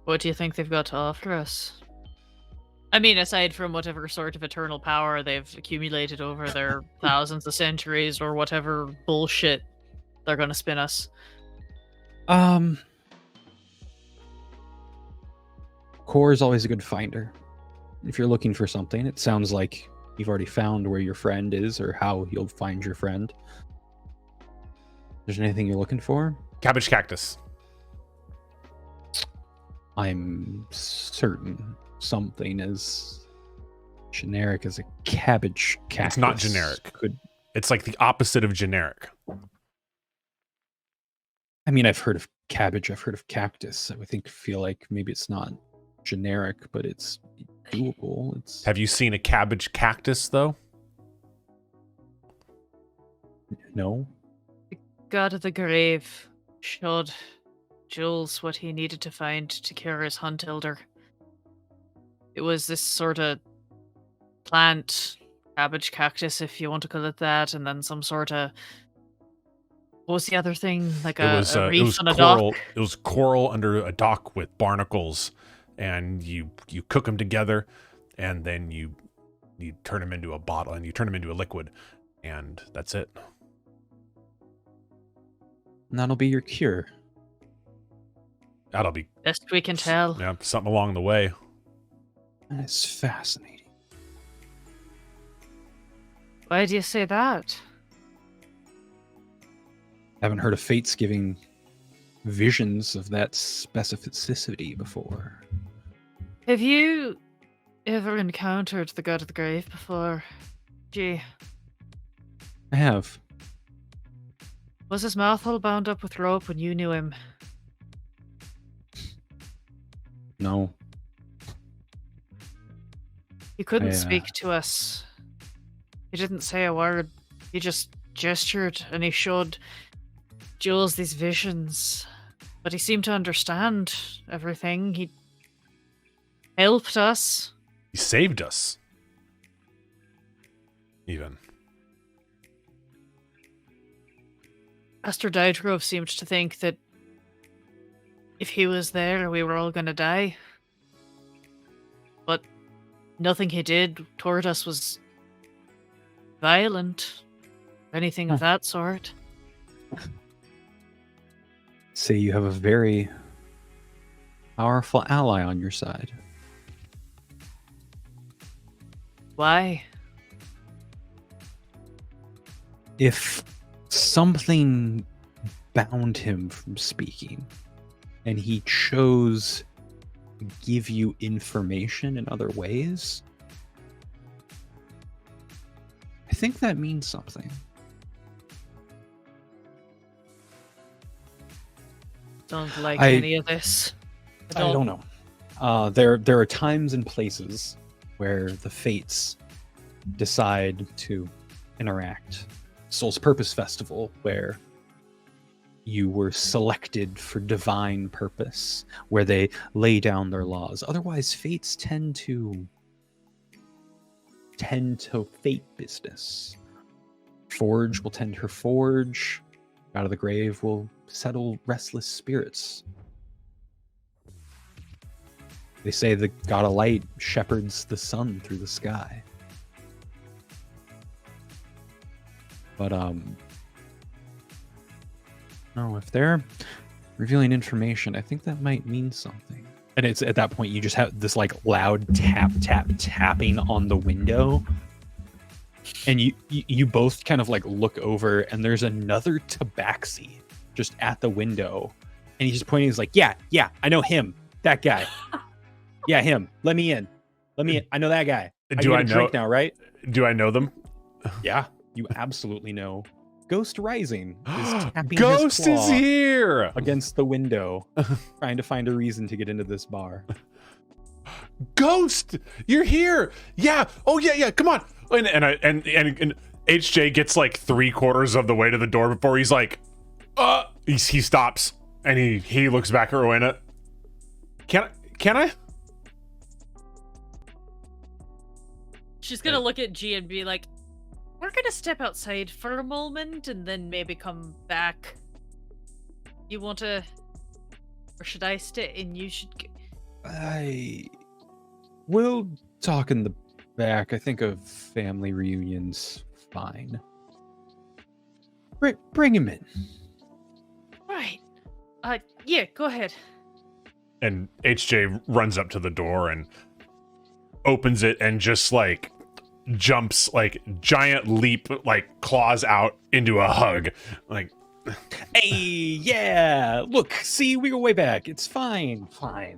What do you think they've got to offer us? I mean, aside from whatever sort of eternal power they've accumulated over their thousands of centuries or whatever bullshit they're going to spin us. Core is always a good finder. If you're looking for something, it sounds like you've already found where your friend is or how you'll find your friend. There's anything you're looking for? Cabbage cactus. I'm certain something as generic as a cabbage cactus. It's not generic. It's like the opposite of generic. I mean, I've heard of cabbage, I've heard of cactus. I feel like maybe it's not generic, but it's doable. It's Have you seen a cabbage cactus though? no. God of the grave showed Jules what he needed to find to cure his hunt elder. It was this sort of plant, cabbage cactus, if you want to call it that, and then some sort of, what was the other thing? Like a reef on a coral. dock? It was coral under a dock with barnacles, and you cook them together, and then you turn them into a bottle, and you turn them into a liquid, and that's it. And that'll be your cure. That'll be Best we can tell. yeah, something along the way. That is fascinating. Why do you say that? Haven't heard of fates giving visions of that specificity before. Have you ever encountered the God of the Grave before? Gee, I have. was his mouth all bound up with rope when you knew him? No. He couldn't I, speak to us. He didn't say a word. He just gestured and he showed Jules these visions. But he seemed to understand everything. He helped us. He saved us. Even. Master Didegrove seemed to think that if he was there, we were all gonna die. But nothing he did toward us was violent, or anything of that sort. Say you have a very powerful ally on your side. Why? If something bound him from speaking and he chose to give you information in other ways, think that means something. Don't like any of this. I don't know. There are times and places where the fates decide to interact. Soul's Purpose Festival, where you were selected for divine purpose, where they lay down their laws. Otherwise, fates tend to fate business. Forge will tend her forge. Out of the grave will settle restless spirits. They say the god of light shepherds the sun through the sky. But no, if they're revealing information, I think that might mean something. And it's at that point you just have this like loud tapping on the window. And you both kind of like look over, and there's another Tabaxi just at the window. And he's just pointing, he's like, yeah, I know him. That guy. Yeah, him. Let me in. I know that guy. Do I know? Drink now, right? Do I know them? Yeah, you absolutely know. Ghost Rising is tapping Ghost his claw is here against the window, trying to find a reason to get into this bar. Ghost, you're here. Yeah. Oh yeah. Come on. And HJ gets like 3/4 of the way to the door before he's like, he stops and he looks back at Rowena. Can I? She's gonna look at G and be like, we're gonna step outside for a moment and then maybe come back. You want to, or should I stay and you should We'll talk in the back. I think a family reunion's fine. Bring him in. Right. Yeah, go ahead. And HJ runs up to the door and opens it and just like jumps, like giant leap, like claws out into a hug. Like, hey, yeah. Look, see, we go way back. It's fine.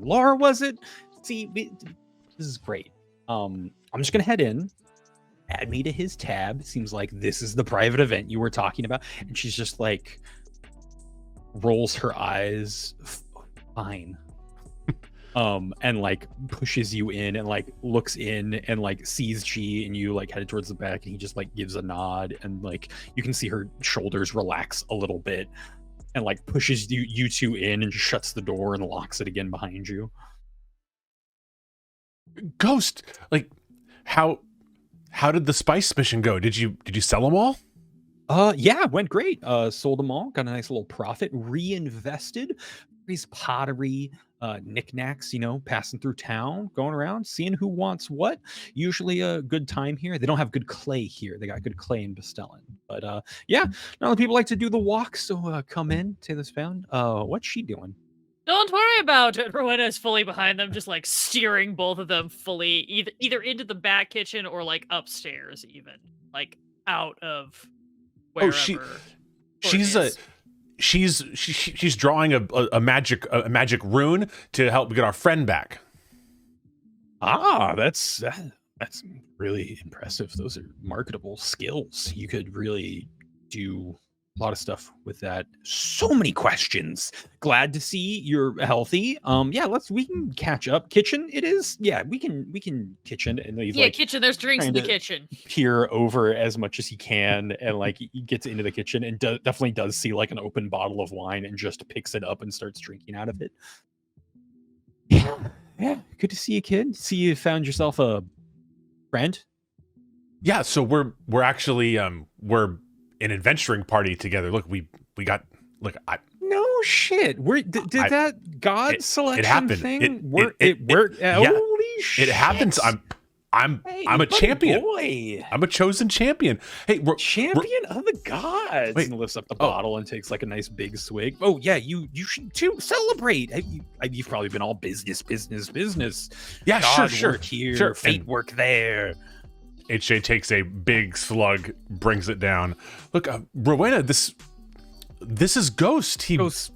Laura, was it? See, this is great. I'm just gonna head in. Add me to his tab. Seems like this is the private event you were talking about. And she's just like rolls her eyes. Fine. And like pushes you in and like looks in and like sees G and you like headed towards the back, and he just like gives a nod, and like you can see her shoulders relax a little bit and like pushes you two in and shuts the door and locks it again behind you. Ghost, like how did the spice mission go? Did you sell them all? Yeah, went great. Sold them all, got a nice little profit, reinvested. These pottery, knickknacks, passing through town, going around, seeing who wants what. Usually a good time here. They don't have good clay here. They got good clay in Bestellin. But yeah, none of the people like to do the walk, so come in, say this found. What's she doing? Don't worry about it. Rowena is fully behind them, just like steering both of them fully, either into the back kitchen or like upstairs, even like out of wherever. She's drawing a magic rune to help get our friend back. That's really impressive. Those are marketable skills. You could really do a lot of stuff with that. So many questions. Glad to see you're healthy. Yeah, we can catch up. Kitchen it is. Yeah, we can kitchen, and he's like, kitchen. There's drinks in the kitchen. Peer over as much as he can, and like he gets into the kitchen and definitely does see like an open bottle of wine and just picks it up and starts drinking out of it. Yeah, good to see you, kid. See you found yourself a friend. Yeah, so we're actually we're an adventuring party together. Look, we got no shit. Did that God selection thing? It worked. Holy shit! It happens. I'm a champion. Boy. I'm a chosen champion. Hey, champion of the gods. Wait, and lifts up the bottle and takes like a nice big swig. Oh yeah, you should too celebrate. You've probably been all business. Yeah, God sure. Work here, sure. Fate And work there. HJ takes a big slug, brings it down. Look, Rowena, this is Ghost.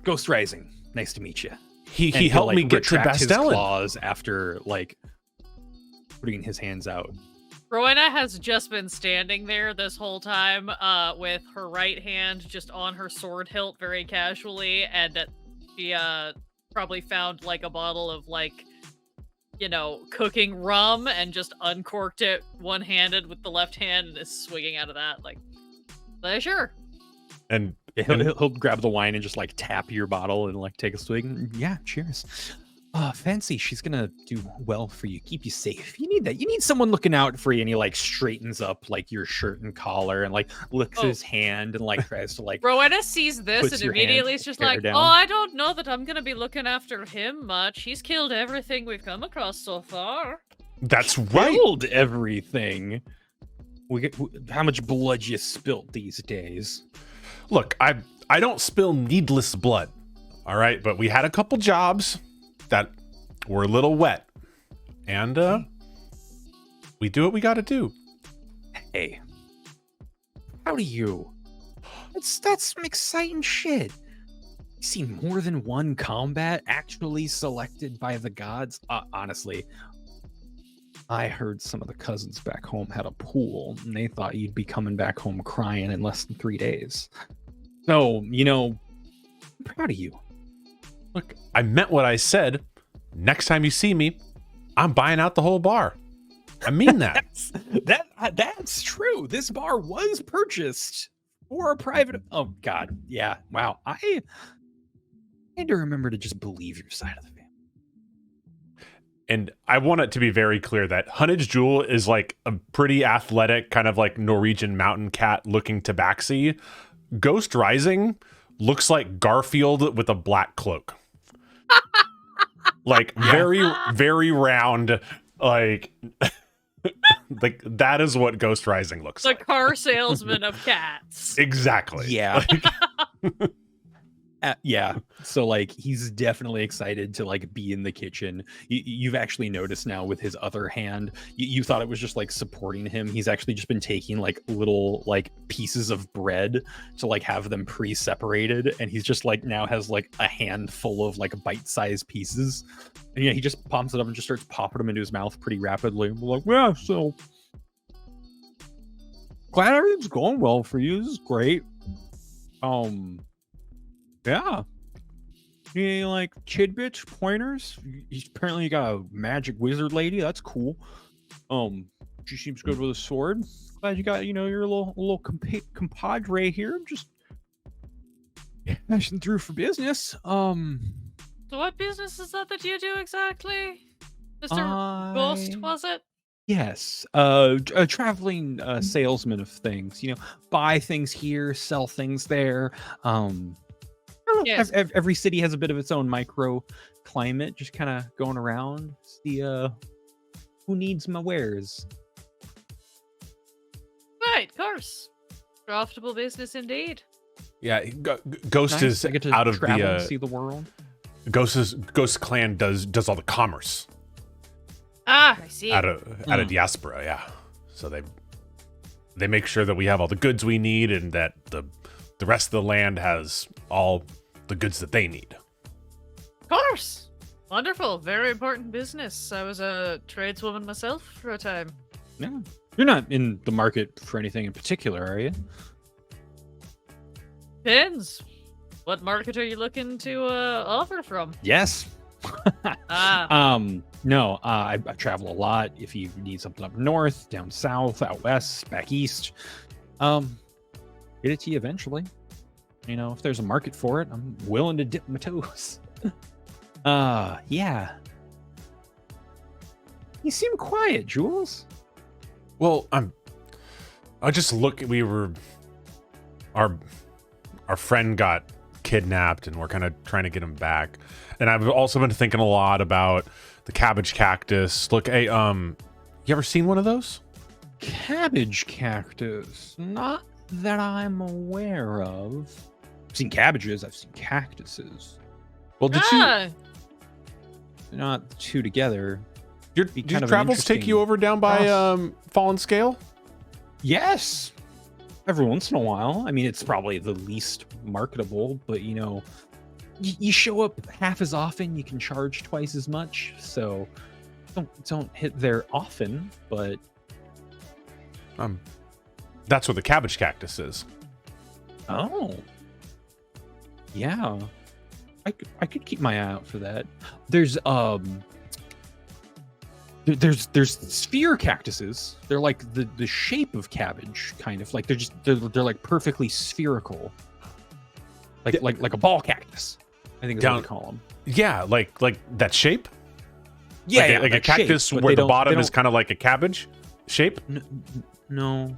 Ghost Rising. Nice to meet you. He helped me get to his Bestellin. claws after like putting his hands out. Rowena has just been standing there this whole time, with her right hand just on her sword hilt very casually, and she probably found like a bottle of like, cooking rum and just uncorked it one-handed with the left hand and is swigging out of that like, pleasure. And He'll grab the wine and just like tap your bottle and like take a swig. Yeah, cheers. Fancy, she's gonna do well for you, keep you safe. You need that. You need someone looking out for you. And he like straightens up like your shirt and collar and like licks his hand and like tries to like. Rowena sees this puts and your hand immediately is just to tear like, down. oh, I don't know that I'm gonna be looking after him much. He's killed everything we've come across so far. that's right. Killed everything. How much blood you spilt these days? Look, I don't spill needless blood. All right, but we had a couple jobs that were a little wet, and we do what we got to do. Hey, how do you? That's some exciting shit. You see more than one combat actually selected by the gods. Honestly, I heard some of the cousins back home had a pool, and they thought you'd be coming back home crying in less than 3 days. So, I'm proud of you. Look, I meant what I said. Next time you see me, I'm buying out the whole bar. I mean that. That's true. This bar was purchased for a private. Oh God, yeah. Wow. I need to remember to just believe your side of the family. And I want it to be very clear that Hunnage Jewel is like a pretty athletic, kind of like Norwegian mountain cat looking tabaxi. Ghost Rising looks like Garfield with a black cloak. Like very, very round. Like, like that is what Ghost Rising looks The like. car salesman of cats. Exactly. Yeah. Yeah. So like he's definitely excited to like be in the kitchen. You've actually noticed now with his other hand, you thought it was just like supporting him. He's actually just been taking like little like pieces of bread to like have them pre-separated, and he's just like now has like a handful of like bite-sized pieces. And yeah, he just pops it up and just starts popping them into his mouth pretty rapidly. We're like, yeah, so glad everything's going well for you. This is great. Yeah. Any like tidbits, pointers? Apparently you got a magic wizard lady. That's cool. She seems good with a sword. Glad you got, your little compadre here. I'm just passing through for business. So what business is that you do exactly? Mr. Ghost, was it? Yes. A traveling salesman of things. Buy things here, sell things there. Yes. Every city has a bit of its own micro climate. Just kind of going around, see who needs my wares. Right, of course. Profitable business indeed. Yeah, Ghost Nice. is I get to out of travel and the see the world. Ghost clan does all the commerce Ah, I see. out of diaspora. Yeah, so they make sure that we have all the goods we need, and that the rest of the land has all the goods that they need. Of course. Wonderful. Very important business. I was a tradeswoman myself for a time. Yeah. You're not in the market for anything in particular, are you? Depends. What market are you looking to offer from? Yes. Ah. No, I travel a lot. If you need something up north, down south, out west, back east, get it to you eventually. If there's a market for it, I'm willing to dip my toes. Yeah. You seem quiet, Jules. Well, I just look. We were our friend got kidnapped, and we're kind of trying to get him back. And I've also been thinking a lot about the cabbage cactus. Look, hey, you ever seen one of those? Cabbage cactus? Not that I'm aware of. I've seen cabbages. I've seen cactuses. Well, did you? They're not the two together. Did your travels take you over down by Fallen Scale? Yes. Every once in a while. I mean, it's probably the least marketable, but you show up half as often, you can charge twice as much. So don't hit there often, but That's where the cabbage cactus is. Oh. Yeah. I could keep my eye out for that. There's sphere cactuses. They're like the shape of cabbage, kind of. Like they're like perfectly spherical. Like a ball cactus, I think is what they call them. Yeah, like that shape? Yeah, like a cactus shape, where the bottom is kind of like a cabbage shape? No.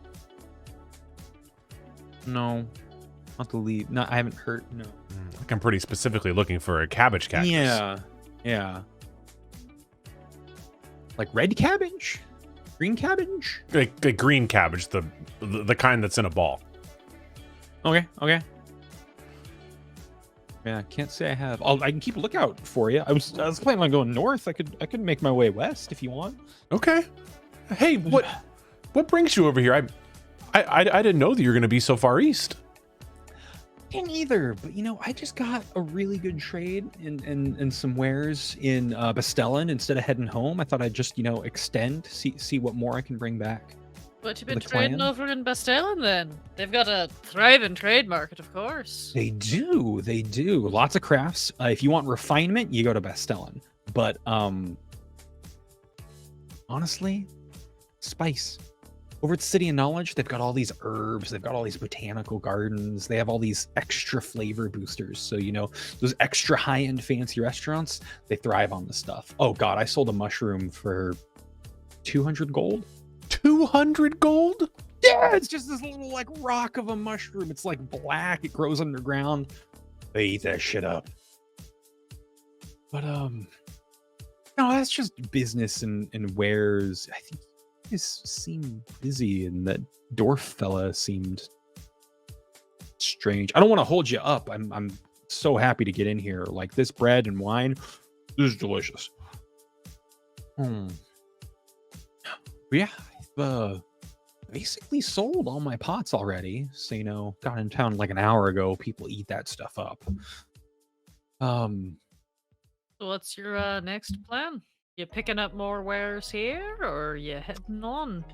Not the lead. No, I haven't heard. No. Like I'm pretty specifically looking for a cabbage cactus. Yeah. Like red cabbage? Green cabbage? Like green cabbage, the kind that's in a ball. Okay. Yeah, can't say I have. I can keep a lookout for you. I was planning on going north. I could make my way west if you want. Okay. Hey, what brings you over here? I didn't know that you were going to be so far east. Didn't either, but I just got a really good trade in some wares in Bastellan. Instead of heading home, I thought I'd just extend, see what more I can bring back. What you been trading over in Bastellan then? They've got a thriving trade market, of course. They do. Lots of crafts. If you want refinement, you go to Bastellan. But honestly, spice. Over at City of Knowledge, they've got all these herbs. They've got all these botanical gardens. They have all these extra flavor boosters. So, those extra high-end fancy restaurants, they thrive on the stuff. Oh, God, I sold a mushroom for 200 gold. 200 gold? Yeah, it's just this little, rock of a mushroom. It's, black. It grows underground. They eat that shit up. But, no, that's just business and wares. I think seemed busy, and that dwarf fella seemed strange. I don't want to hold you up. I'm so happy to get in here. Like this bread and wine, this is delicious. Yeah, I've basically sold all my pots already. So got in town like an hour ago. People eat that stuff up. So what's your next plan? You picking up more wares here, or you heading on?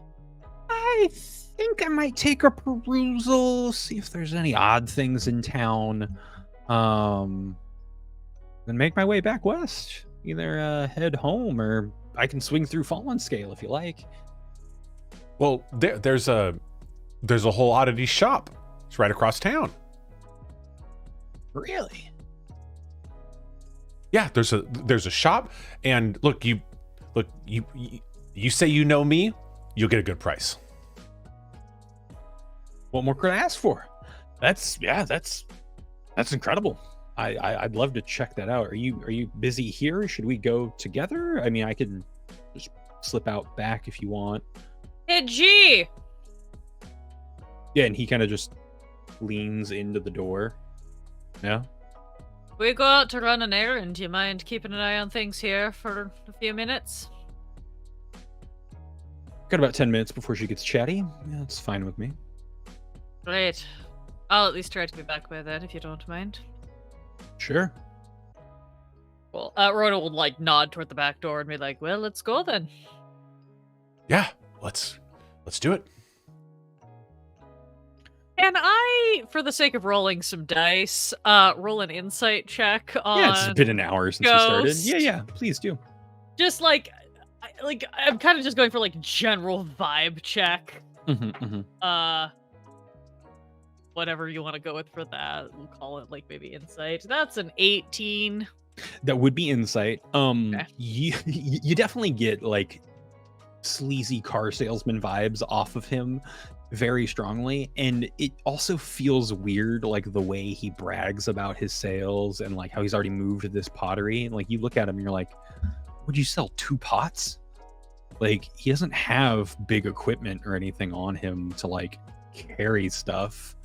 I think I might take a perusal, see if there's any odd things in town. Then make my way back west. Either head home, or I can swing through Fallen Scale if you like. Well, there's a whole oddity shop. It's right across town. Really? Yeah, there's a shop, and look, you say you know me, you'll get a good price. What more could I ask for? That's incredible. I'd love to check that out. Are you busy here? Should we go together? I mean, I could just slip out back if you want. Hey, G! Yeah, and he kind of just leans into the door. Yeah. We go out to run an errand. Do you mind keeping an eye on things here for a few minutes? Got about 10 minutes before she gets chatty. Yeah, that's fine with me. Great. I'll at least try to be back by then, if you don't mind. Sure. Well, Rhoda will nod toward the back door and be like, "Well, let's go then." Yeah, let's do it. Can I, for the sake of rolling some dice, roll an insight check on? Yeah, it's been an hour since we started. Yeah, please do. Just I'm kind of just going for general vibe check. Whatever you want to go with for that, we'll call it maybe insight. That's an 18. That would be insight. Okay. You definitely get sleazy car salesman vibes off of him very strongly, and it also feels weird the way he brags about his sales and how he's already moved this pottery, and you look at him and you're like, would you sell 2 pots? He doesn't have big equipment or anything on him to carry stuff,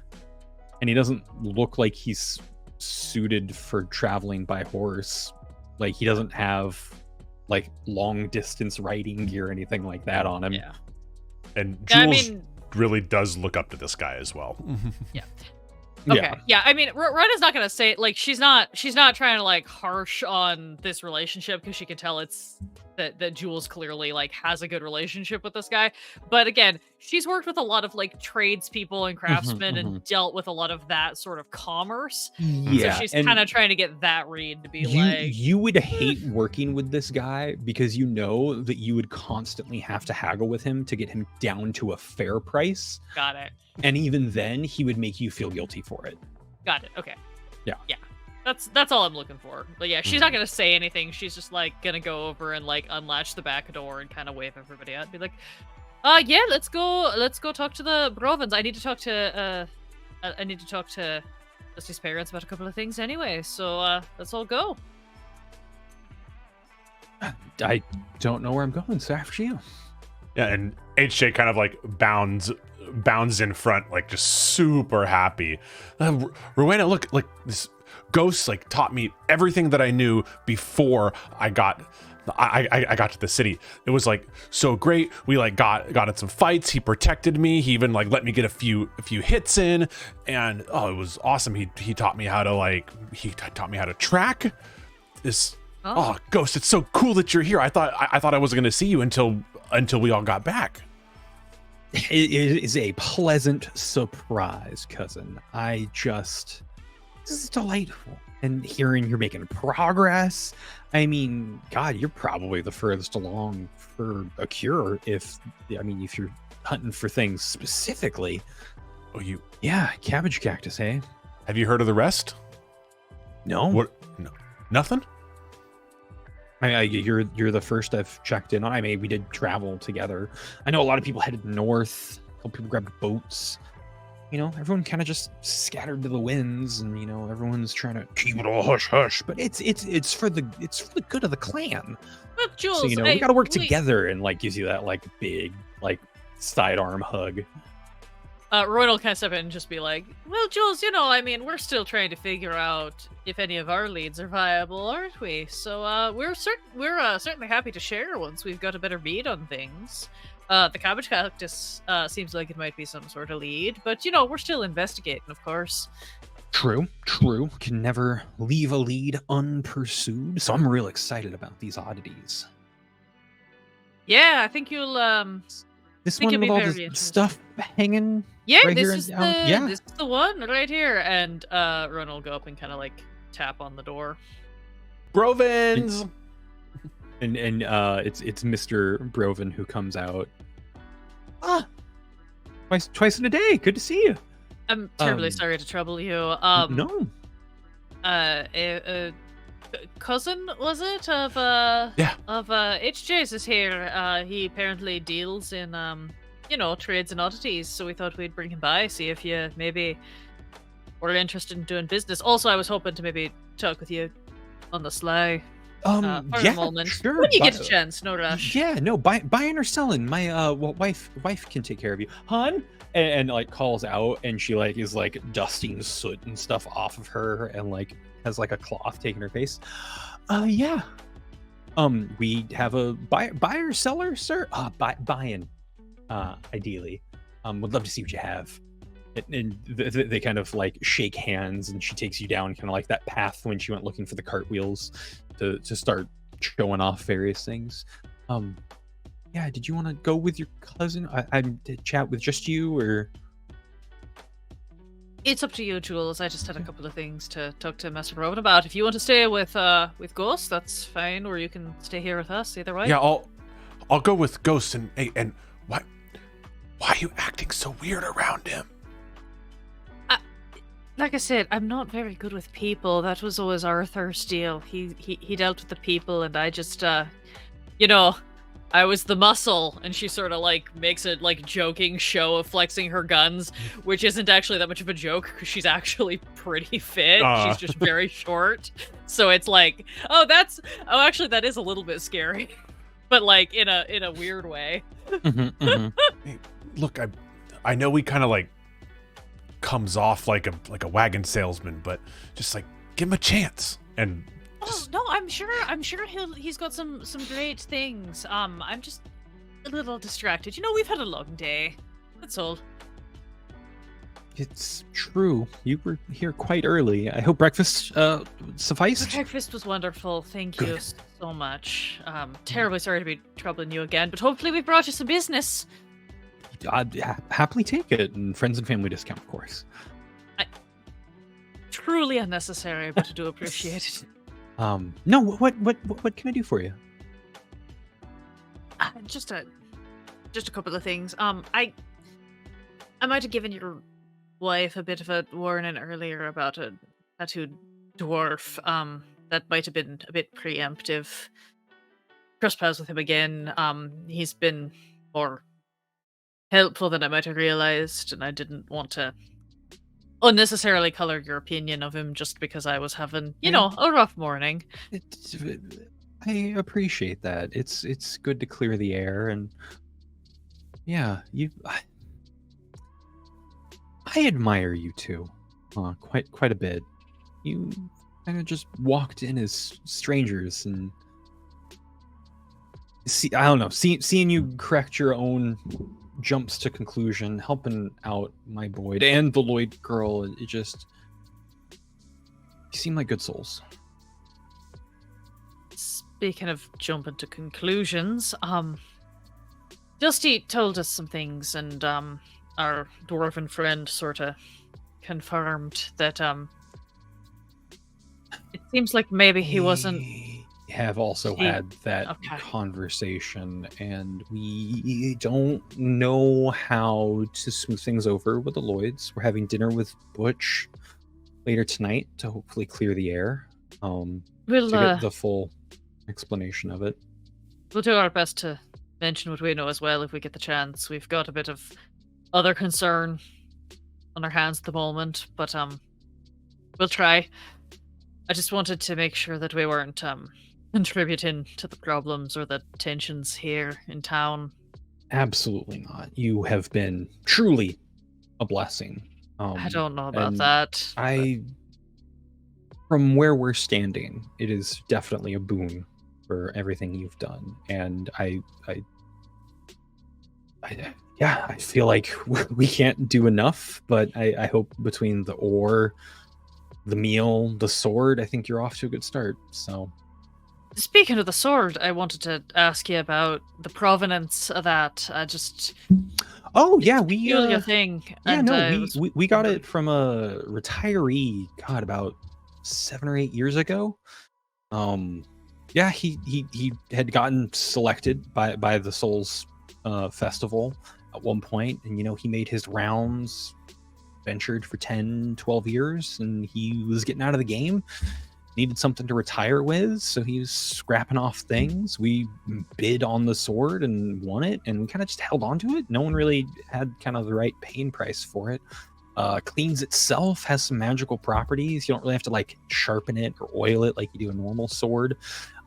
and he doesn't look like he's suited for traveling by horse. He doesn't have long distance riding gear or anything like that on him. Yeah. And Jules really does look up to this guy as well. Yeah. Okay. Yeah. I mean, Rhoda's not gonna say she's not trying to harsh on this relationship, because she can tell that Jules clearly like has a good relationship with this guy. But again, she's worked with a lot of like tradespeople and craftsmen and dealt with a lot of that sort of commerce. Yeah, So she's and kind of trying to get that read to be you would hate working with this guy because you know that you would constantly have to haggle with him to get him down to a fair price. Got it. And even then, he would make you feel guilty for it. Got it. Okay. Yeah. Yeah. That's all I'm looking for. But yeah, she's not gonna say anything. She's just like gonna go over and like unlatch the back door and kind of wave everybody out. Be like, yeah, let's go talk to the Rovens. I need to talk to Dusty's parents about a couple of things anyway. So let's all go. I don't know where I'm going, so after you. Yeah, and HJ kind of like bounds in front, like just super happy. Rowena, look, like this ghost like taught me everything that I knew before I got to the city. It was like so great. We like got in some fights. He protected me. He even like let me get a few hits in, and it was awesome. He taught me how to track this. Ghost, it's so cool that you're here. I thought I wasn't going to see you until we all got back. It is a pleasant surprise, cousin. This is delightful. And hearing you're making progress. I mean, God, you're probably the furthest along for a cure if you're hunting for things specifically. Yeah, cabbage cactus, hey? Have you heard of the rest? No. What? No. Nothing? You're the first I've checked in on. We did travel together. I know a lot of people headed north. A couple people grabbed boats. Everyone kind of just scattered to the winds, and everyone's trying to keep it all hush hush. But it's for the good of the clan. But Jules, so we got to work together, and like gives you that like big like sidearm hug. Roy will kind of step in and just be like, well, Jules, we're still trying to figure out if any of our leads are viable, aren't we? So we're certainly happy to share once we've got a better bead on things. The cabbage cactus seems like it might be some sort of lead, but we're still investigating, of course. True. Can never leave a lead unpursued. So I'm real excited about these oddities. Yeah, I think you'll This one with all the stuff hanging. Yeah, right this here is this is the one right here. And Ron will go up and kind of like tap on the door. Brovens! And it's Mr. Broven who comes out. Twice in a day. Good to see you. I'm terribly sorry to trouble you. No. Cousin, was it, of HJ's is here. He apparently deals in trades and oddities, so we thought we'd bring him by, see if you maybe were interested in doing business. Also, I was hoping to maybe talk with you on the sly. For a moment. Sure. When you get a chance, no rush. Yeah, no, buying or selling. My wife can take care of you, hon. And like calls out, and she like is like dusting soot and stuff off of her, and like has like a cloth taking her face. Yeah. We have a buyer seller, sir. Buying. Ideally. Would love to see what you have. And they kind of like shake hands, and she takes you down kind of like that path when she went looking for the cartwheels to start showing off various things. Yeah, did you want to go with your cousin? I did chat with just you, or? It's up to you, Jules. I just had a couple of things to talk to Master Rowan about. If you want to stay with Ghost, that's fine, or you can stay here with us. Either way. Yeah, I'll go with Ghost. And why are you acting so weird around him? Like I said, I'm not very good with people. That was always Arthur's deal. He dealt with the people, and I just, I was the muscle. And she sort of like makes a like joking show of flexing her guns, which isn't actually that much of a joke because she's actually pretty fit. She's just very short. So it's like, actually that is a little bit scary, but like in a weird way. Hey, look, I know we kind of like comes off like a wagon salesman, but just like give him a chance. And no, I'm sure he's got some great things. I'm just a little distracted. We've had a long day. That's all. It's true. You were here quite early. I hope breakfast sufficed. Breakfast was wonderful. Thank you Good. so much. Terribly sorry to be troubling you again, but hopefully we brought you some business. I'd happily take it, and friends and family discount, of course. Truly unnecessary, but I do appreciate it. No. What can I do for you? Just a couple of things. I might have given your wife a bit of a warning earlier about a tattooed dwarf. That might have been a bit preemptive. Trespass with him again. He's been more helpful than I might have realized, and I didn't want to unnecessarily color your opinion of him just because I was having, a rough morning. I appreciate that. It's good to clear the air, and yeah, I admire you two, quite a bit. You kind of just walked in as strangers, and I don't know, seeing you correct your own jumps to conclusion, helping out my Boyd and the Lloyd girl, you seem like good souls. Speaking of jumping to conclusions, Dusty told us some things, and our dwarven friend sort of confirmed that it seems like maybe he wasn't. We have also had that conversation, and we don't know how to smooth things over with the Lloyds. We're having dinner with Butch later tonight to hopefully clear the air. To get the full explanation of it. We'll do our best to mention what we know as well if we get the chance. We've got a bit of other concern on our hands at the moment, but we'll try. I just wanted to make sure that we weren't contributing to the problems or the tensions here in town. Absolutely not. You have been truly a blessing. I don't know about that. From where we're standing, it is definitely a boon for everything you've done, and I feel like we can't do enough, but I hope between the ore, the meal, the sword, I think you're off to a good start. So, speaking of the sword, I wanted to ask you about the provenance of that. Peculiar thing. We got it from a retiree. God, about 7 or 8 years ago. He had gotten selected by the Souls Festival at one point, and he made his rounds, ventured for 10, 12 years, and he was getting out of the game, needed something to retire with, so he was scrapping off things. We bid on the sword and won it, and we kind of just held on to it. No one really had kind of the right paying price for it. Cleans itself, has some magical properties. You don't really have to sharpen it or oil it like you do a normal sword.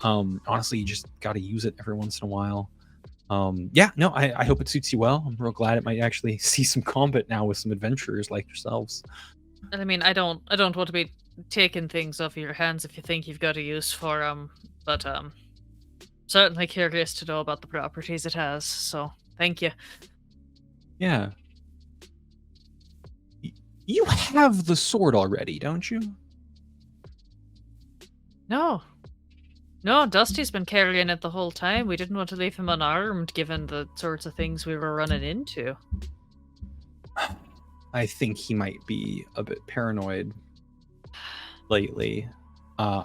Honestly, you just got to use it every once in a while. I hope it suits you well. I'm real glad it might actually see some combat now with some adventurers like yourselves. I mean, I don't want to be taking things off your hands if you think you've got a use for them, but certainly curious to know about the properties it has. So thank you. Yeah. You have the sword already, don't you? No, Dusty's been carrying it the whole time. We didn't want to leave him unarmed, given the sorts of things we were running into. I think he might be a bit paranoid lately. I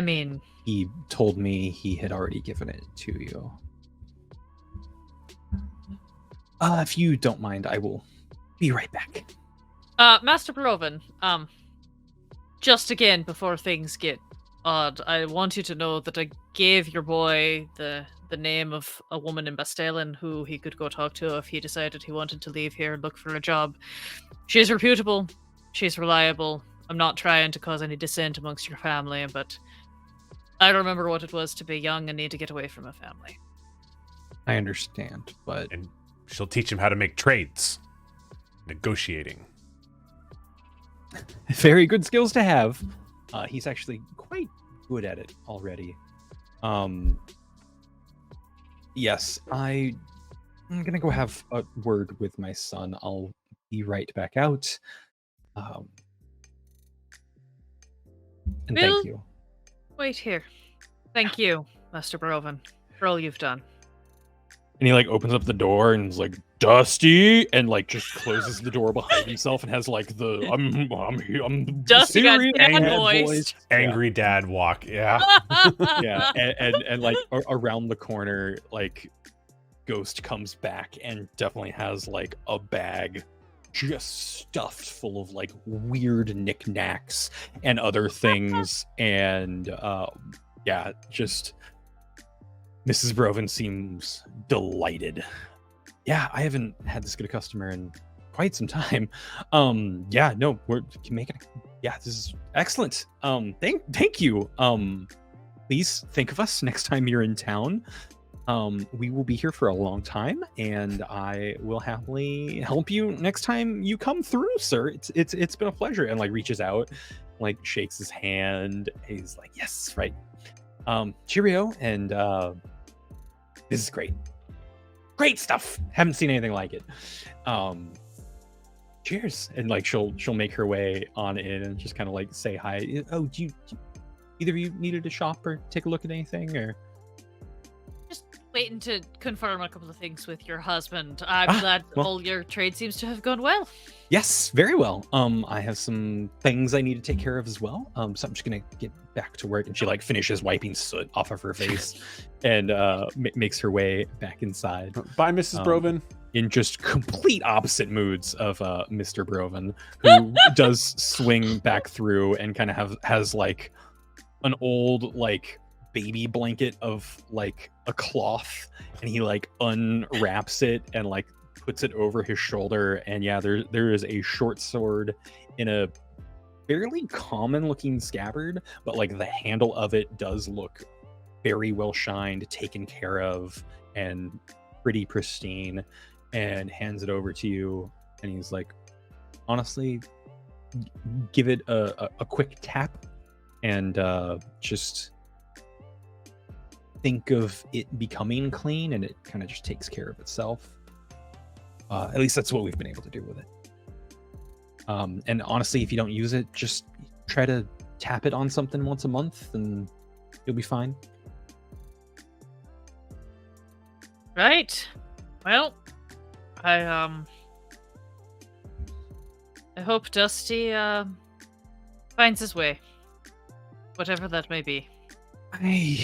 mean, he told me he had already given it to you. If you don't mind, I will be right back. Master Broven, just again, before things get odd, I want you to know that I gave your boy the name of a woman in Bastelin who he could go talk to if he decided he wanted to leave here and look for a job. She's reputable, she's reliable. I'm not trying to cause any dissent amongst your family, but I remember what it was to be young and need to get away from a family. I understand, but... And she'll teach him how to make trades. Negotiating. Very good skills to have. He's actually quite good at it already. Yes, I'm gonna go have a word with my son. I'll be right back out. And Will- thank you. Wait here. Thank you, Master Broven, for all you've done. And he like opens up the door and is like, Dusty, and like just closes the door behind himself and has like the I'm Dusty got serious dad dad voice. Angry dad walk. Yeah. Yeah, and like around the corner, like Ghost comes back and definitely has like a bag just stuffed full of like weird knickknacks and other things. And yeah, just Mrs. Broven seems delighted. Yeah, I haven't had this good a customer in quite some time. Yeah, no, we're making it. Yeah, this is excellent. Thank you. Please think of us next time you're in town. We will be here for a long time, and I will happily help you next time you come through, sir. It's been a pleasure. And like reaches out, like shakes his hand. He's like, yes, right. Cheerio, and this is great stuff. Haven't seen anything like it. Cheers. And like she'll make her way on in and just kind of like say hi. Oh, do you either of you needed to shop or take a look at anything, or Just waiting to confirm a couple of things with your husband. I'm glad all your trade seems to have gone well. Yes, very well. I have some things I need to take care of as well. So I'm just gonna get back to work. And she like finishes wiping soot off of her face and makes her way back inside. Bye, Mrs. Broven. In just complete opposite moods of Mr. Broven, who does swing back through and kind of has like an old like baby blanket of like a cloth, and he like unwraps it and like puts it over his shoulder. And yeah, there is a short sword in a fairly common looking scabbard, but like the handle of it does look very well shined, taken care of, and pretty pristine. And hands it over to you, and he's like, honestly, give it a quick tap and just think of it becoming clean, and it kind of just takes care of itself. At least that's what we've been able to do with it. And honestly, if you don't use it, just try to tap it on something once a month and you'll be fine. Right. Well, I hope Dusty finds his way, whatever that may be. I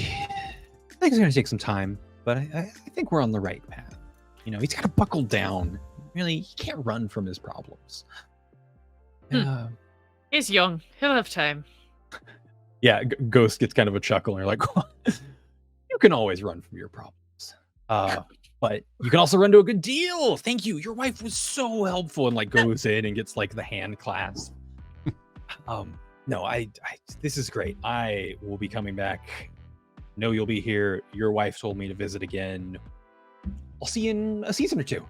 think it's going to take some time, but I think we're on the right path. You know, he's got to buckle down. Really, he can't run from his problems. He's young. He'll have time. Yeah, Ghost gets kind of a chuckle, and you're like, you can always run from your problems. But you can also run to a good deal. Thank you. Your wife was so helpful, and like goes in and gets like the hand clasp. No, I this is great. I will be coming back. Know you'll be here. Your wife told me to visit again. I'll see you in a season or two.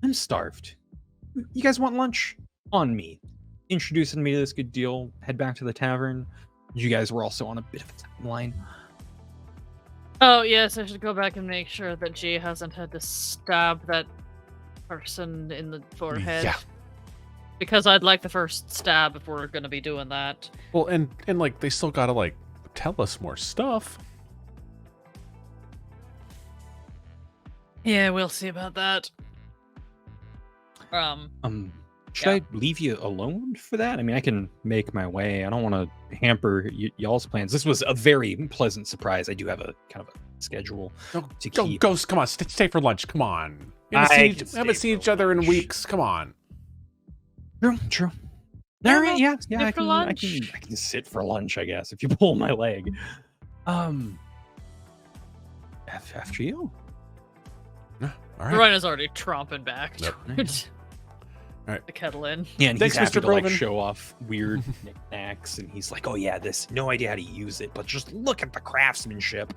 I'm starved. You guys want lunch? On me. Introducing me to this good deal. Head back to the tavern. You guys were also on a bit of a timeline. Oh, yes, I should go back and make sure that G hasn't had to stab that person in the forehead. Yeah. Because I'd like the first stab if we're going to be doing that. Well, and like they still gotta like tell us more stuff. Yeah, we'll see about that. Should I leave you alone for that? I mean, I can make my way. I don't want to hamper y'all's plans. This was a very pleasant surprise. I do have a kind of a schedule to keep. Ghost, come on, stay for lunch. Come on. We haven't seen each other in weeks. Come on. True. Yeah, All right, yeah, I for lunch. can sit for lunch, I guess, if you pull my leg. After you. All right. Rowena's already tromping back. Yep. All right. The kettle in. Yeah, and Thanks, he's happy Mr. to like Broven. show off weird knickknacks, and he's like, "Oh yeah, this no idea how to use it, but just look at the craftsmanship."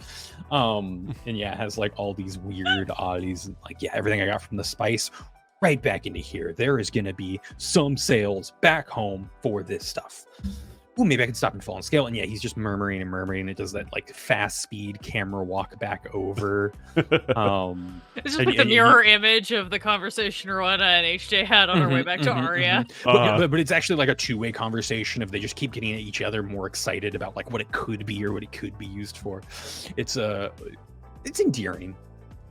And yeah, it has like all these weird oddities, and like everything I got from the spice right back into here. There is gonna be some sales back home for this stuff. ooh, maybe I can stop and fall on scale. And yeah, he's just murmuring and murmuring. It does that like fast speed camera walk back over. It's just like the mirror image of the conversation Rowena and HJ had on our way back to Aria. But it's actually like a two-way conversation if they just keep getting at each other more excited about like what it could be or what it could be used for. It's endearing.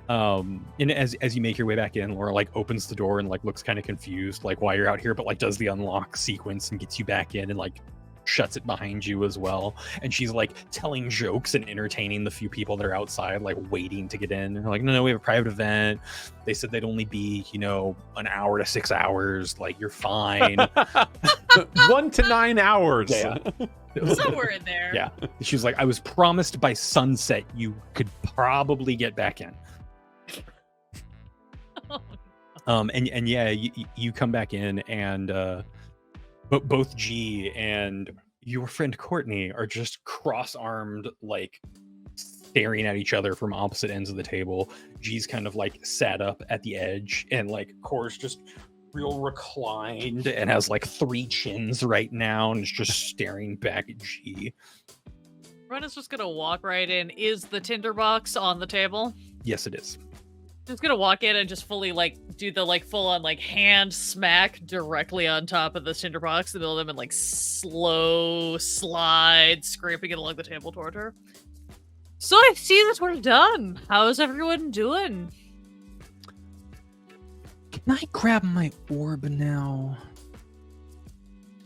And as you make your way back in, Laura like opens the door and like looks kind of confused like why you're out here, but like does the unlock sequence and gets you back in and like shuts it behind you as well. And she's like telling jokes and entertaining the few people that are outside like waiting to get in. They're like, no, we have a private event. They said they'd only be, an hour to 6 hours. Like, you're fine. 1 to 9 hours. Yeah. Somewhere in there. Yeah. She was like, I was promised by sunset you could probably get back in. And yeah, you come back in, and but both G and your friend Courtney are just cross-armed, like staring at each other from opposite ends of the table. G's kind of like sat up at the edge, and like Core's just real reclined and has like 3 chins right now and is just staring back at G. Rona's just gonna walk right in. Is the tinderbox on the table? Yes, it is. Just gonna walk in and just fully like do the like full on like hand smack directly on top of the tinderbox in the middle of them and like slow slide, scraping it along the table toward her. So I see that we're done. How's everyone doing? Can I grab my orb now?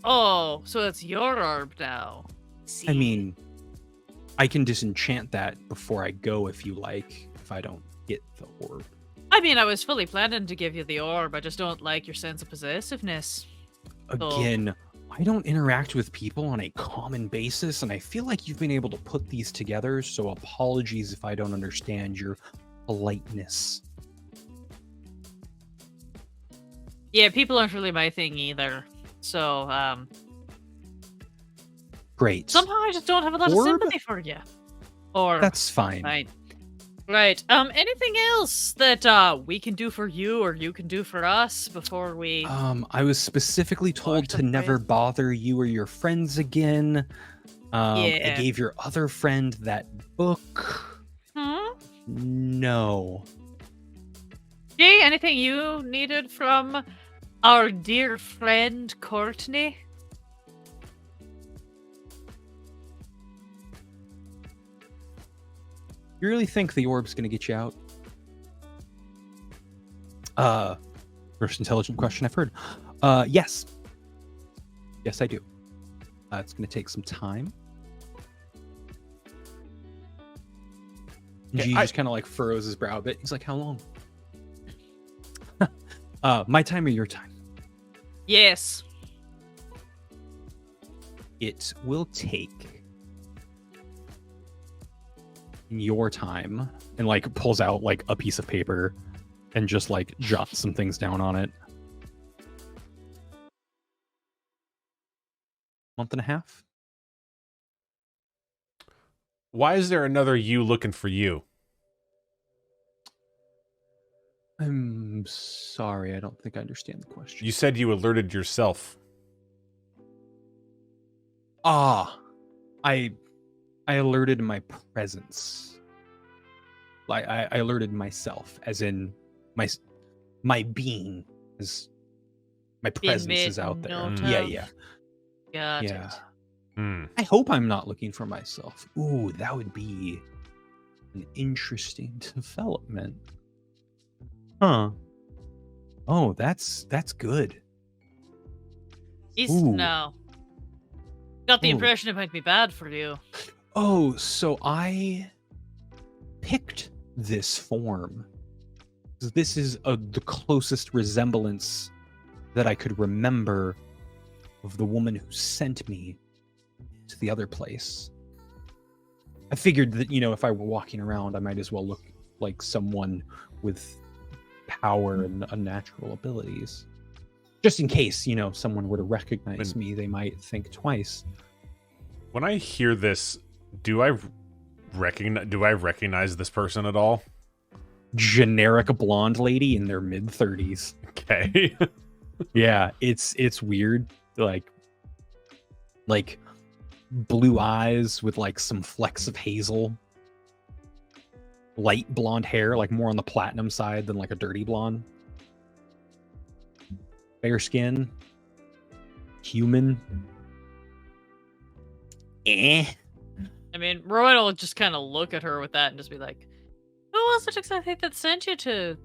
Oh, so it's your orb now. I mean, I can disenchant that before I go if you like, if I don't get the orb. I mean, I was fully planning to give you the orb. I just don't like your sense of possessiveness. Again, I don't interact with people on a common basis, and I feel like you've been able to put these together, so apologies if I don't understand your politeness. Yeah, people aren't really my thing either. So, Great. somehow I just don't have a lot of sympathy for you. Or That's fine. Fine. Right. Anything else that we can do for you or you can do for us before we I was specifically told to never bother you or your friends again. I gave your other friend that book. No. Jay, anything you needed from our dear friend Courtney? You really think the orb's gonna get you out? First intelligent question I've heard. Yes. Yes, I do. It's gonna take some time. G just kind of like furrows his brow a bit. He's like, how long? My time or your time? Yes. It will take your time, and like pulls out like a piece of paper and just like jots some things down on it. Month and a half. Why is there another you looking for you? I'm sorry, I don't think I understand the question. You said you alerted yourself. I alerted my presence. Like I alerted myself, as in my being is my presence is out there. Yeah. Got Yeah. it. I hope I'm not looking for myself. Ooh, that would be an interesting development. Huh. Oh, that's good. No. Got the Ooh. impression it might be bad for you. Oh, so I picked this form. This is the closest resemblance that I could remember of the woman who sent me to the other place. I figured that, if I were walking around, I might as well look like someone with power and unnatural abilities. Just in case, someone were to recognize me, they might think twice. When I hear this, do I recognize this person at all? Generic blonde lady in their mid-30s. Okay. Yeah, it's weird. Like blue eyes with like some flecks of hazel. Light blonde hair, like more on the platinum side than like a dirty blonde. Fair skin. Human. I mean, Rowena will just kind of look at her with that and just be like, who was it exactly that sent you to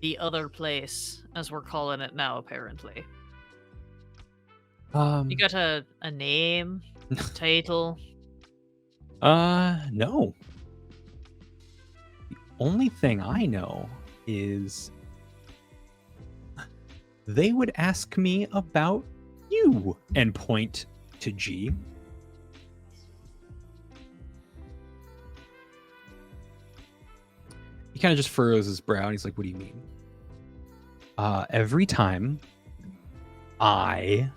the other place, as we're calling it now, apparently? You got a name, title? No. The only thing I know is they would ask me about you and point to G. He kind of just furrows his brow and he's like, what do you mean? Every time I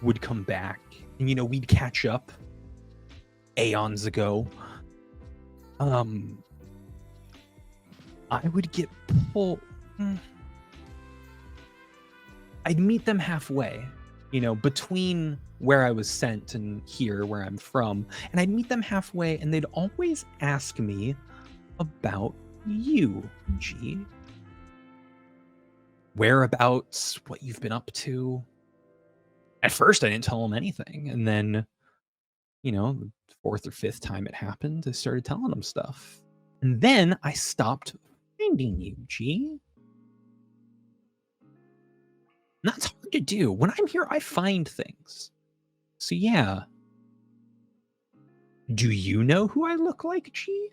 would come back and, you know, we'd catch up aeons ago, I would get pulled. I'd meet them halfway, you know, between where I was sent and here where I'm from. And I'd meet them halfway and they'd always ask me about you, G. Whereabouts, what you've been up to. At first, I didn't tell them anything. And then, you know, the fourth or fifth time it happened, I started telling them stuff. And then I stopped finding you, G. And that's hard to do. When I'm here, I find things. So yeah. Do you know who I look like, G?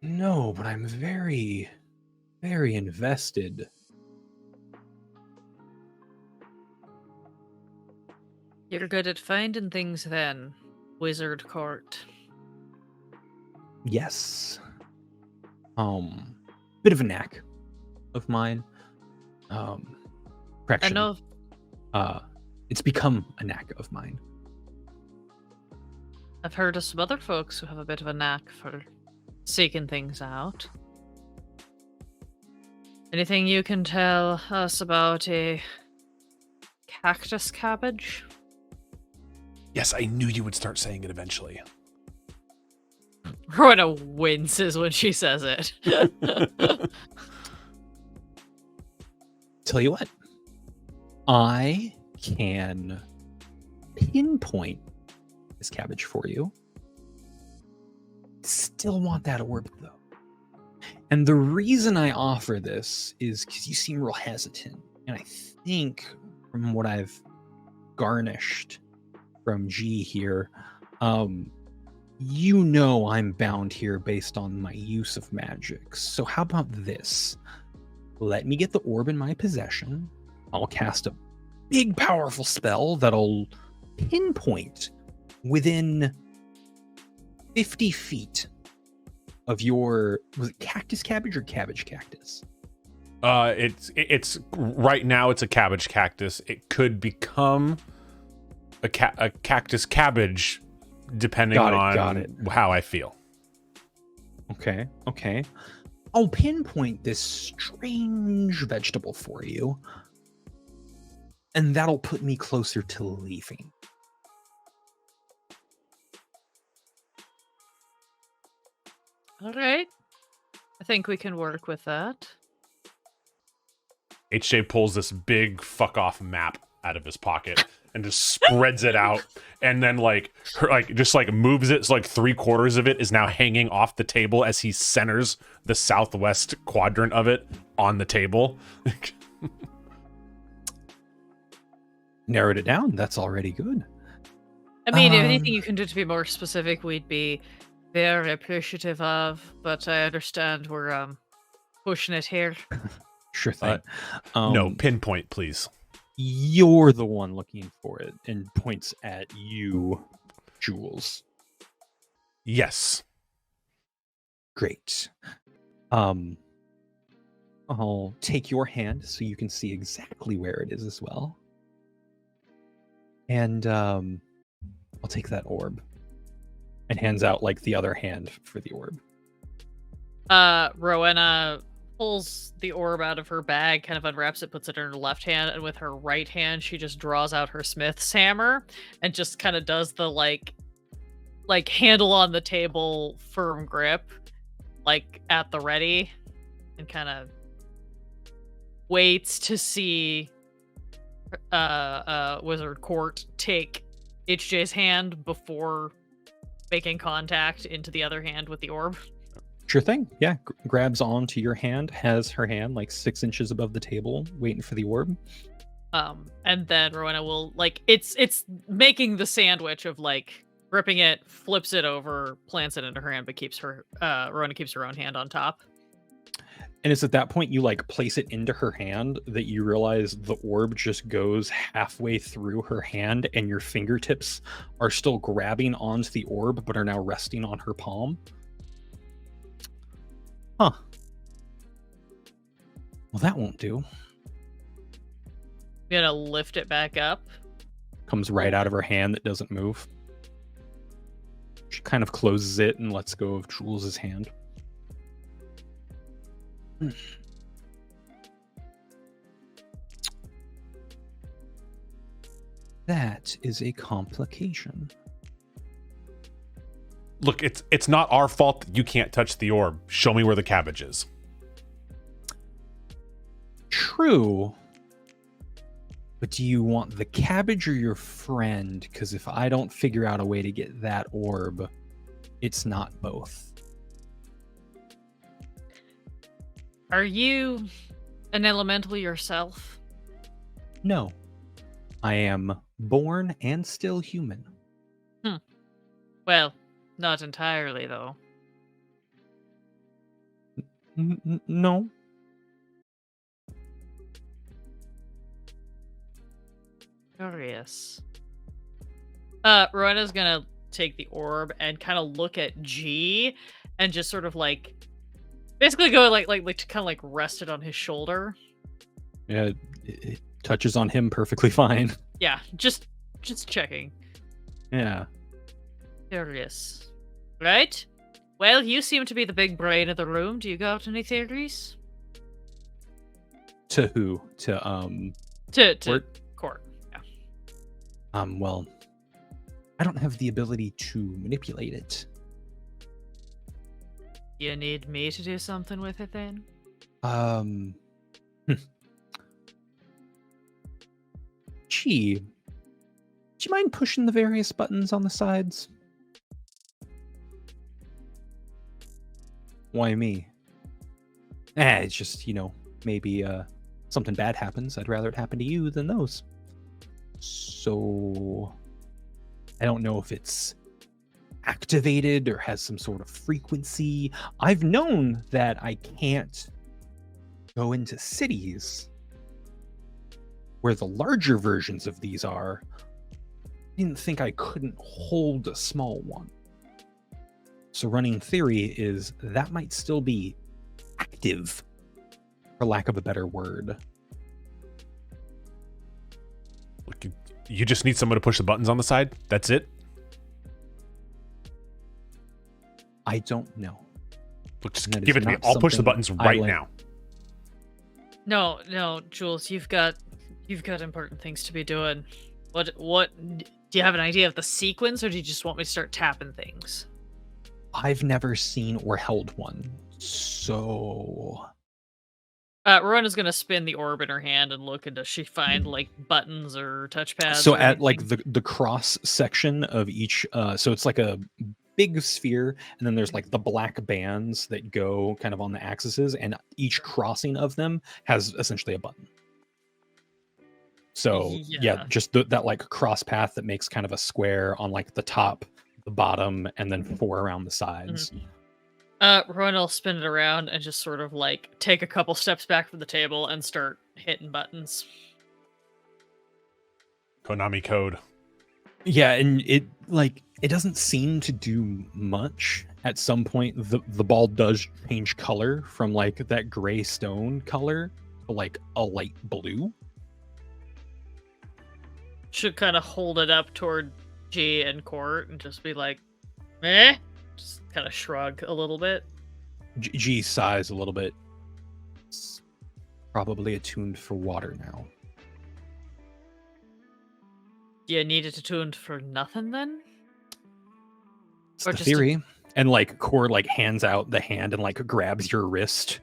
No, but I'm very, very invested. You're good at finding things then, Wizard Court. Yes. Bit of a knack of mine. I Correction. know. It's become a knack of mine. I've heard of some other folks who have a bit of a knack for seeking things out. Anything you can tell us about a cactus cabbage? Yes, I knew you would start saying it eventually. Rowena winces when she says it. Tell you what, I can pinpoint this cabbage for you. Still want that orb though. And the reason I offer this is because you seem real hesitant. And I think from what I've garnished from G here, you know I'm bound here based on my use of magic. So how about this? Let me get the orb in my possession. I'll cast a big, powerful spell that'll pinpoint within 50 feet of your, was it cactus cabbage or cabbage cactus? It's right now it's a cabbage cactus. It could become a cactus cabbage depending on how I feel. Okay. I'll pinpoint this strange vegetable for you, and that'll put me closer to leaving. All right. I think we can work with that. HJ pulls this big fuck off map out of his pocket and just spreads it out, and then just moves it so like 3/4 of it is now hanging off the table as he centers the southwest quadrant of it on the table. Narrowed it down. That's already good. I mean, if anything you can do to be more specific, we'd be very appreciative of, but I understand we're pushing it here. Sure thing. No, pinpoint, please. You're the one looking for it, and points at you, Jules. Yes. Great. I'll take your hand so you can see exactly where it is as well. And I'll take that orb. And hands out like the other hand for the orb. Rowena pulls the orb out of her bag, kind of unwraps it, puts it in her left hand, and with her right hand, she just draws out her smith's hammer and just kind of does the like handle on the table, firm grip, like at the ready, and kind of waits to see Wizard Court take HJ's hand before making contact into the other hand with the orb. Sure thing. Yeah, grabs onto your hand, has her hand like 6 inches above the table, waiting for the orb. And then Rowena will it's making the sandwich of like gripping it, flips it over, plants it into her hand, but keeps her Rowena keeps her own hand on top. And it's at that point you like place it into her hand that you realize the orb just goes halfway through her hand, and your fingertips are still grabbing onto the orb, but are now resting on her palm. Huh. Well, that won't do. I'm gonna lift it back up. Comes right out of her hand that doesn't move. She kind of closes it and lets go of Jules' hand. That is a complication. Look, it's not our fault that you can't touch the orb. Show me where the cabbage is. True. But do you want the cabbage or your friend? Because if I don't figure out a way to get that orb, it's not both. Are you an elemental yourself? No. I am born and still human. Well, not entirely, though. No. Curious. Rowena's gonna take the orb and kind of look at G and just sort of like basically go like to kind of like rest it on his shoulder. Yeah, it touches on him perfectly fine. Yeah, just checking. Yeah. Curious. Right? Well, you seem to be the big brain of the room. Do you got any theories? To who? To Court. Yeah. Well, I don't have the ability to manipulate it. You need me to do something with it then? Gee, do you mind pushing the various buttons on the sides? Why me? It's just, maybe something bad happens. I'd rather it happen to you than those. So I don't know if it's activated or has some sort of frequency. I've known that I can't go into cities where the larger versions of these are. I didn't think I couldn't hold a small one. So running theory is that might still be active, for lack of a better word. Look, you just need someone to push the buttons on the side? That's it? I don't know. Look, just give it to me. I'll push the buttons right now. No, Jules, you've got important things to be doing. What do you have an idea of the sequence, or do you just want me to start tapping things? I've never seen or held one, so Rowena's gonna spin the orb in her hand and look, and does she find like buttons or touchpads? So or at anything? like the cross section of each, so it's like a big sphere, and then there's like the black bands that go kind of on the axes, and each crossing of them has essentially a button. So yeah, just that like cross path that makes kind of a square on like the top, the bottom, and then 4 around the sides. Rowena will spin it around and just sort of like take a couple steps back from the table and start hitting buttons. Konami code. Yeah, and it doesn't seem to do much. At some point, the ball does change color from like that gray stone color to like a light blue. Should kind of hold it up toward G and Court and just be like, eh? Just kind of shrug a little bit. G sighs a little bit. Probably attuned for water now. You need it attuned for nothing then? It's Or the just a- theory. And like Core like hands out the hand and like grabs your wrist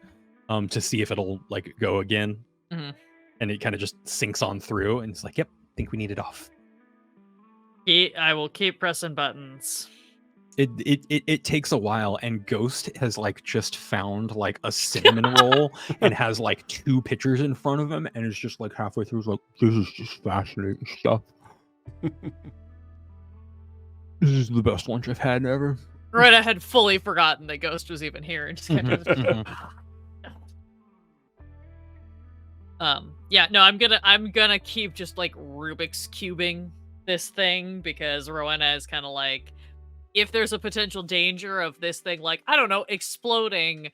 to see if it'll like go again. Mhm. And it kind of just sinks on through and it's like, yep, think we need it off. I will keep pressing buttons. It takes a while, and Ghost has like just found like a cinnamon roll and has like 2 pitchers in front of him, and it's just like halfway through, it's like, this is just fascinating stuff. This is the best lunch I've had ever. Rowena had fully forgotten that Ghost was even here and just kind of yeah, no, I'm gonna keep just like Rubik's cubing this thing because Rowena is kind of like, if there's a potential danger of this thing, like, I don't know, exploding,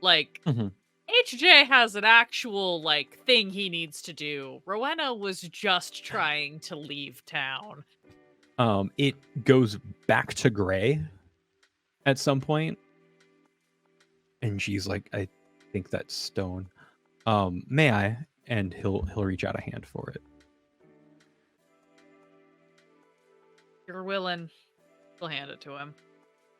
like, HJ has an actual, like, thing he needs to do. Rowena was just trying to leave town. It goes back to gray at some point, and she's like, I think that's stone. May I? And he'll reach out a hand for it. You're willing. We'll hand it to him.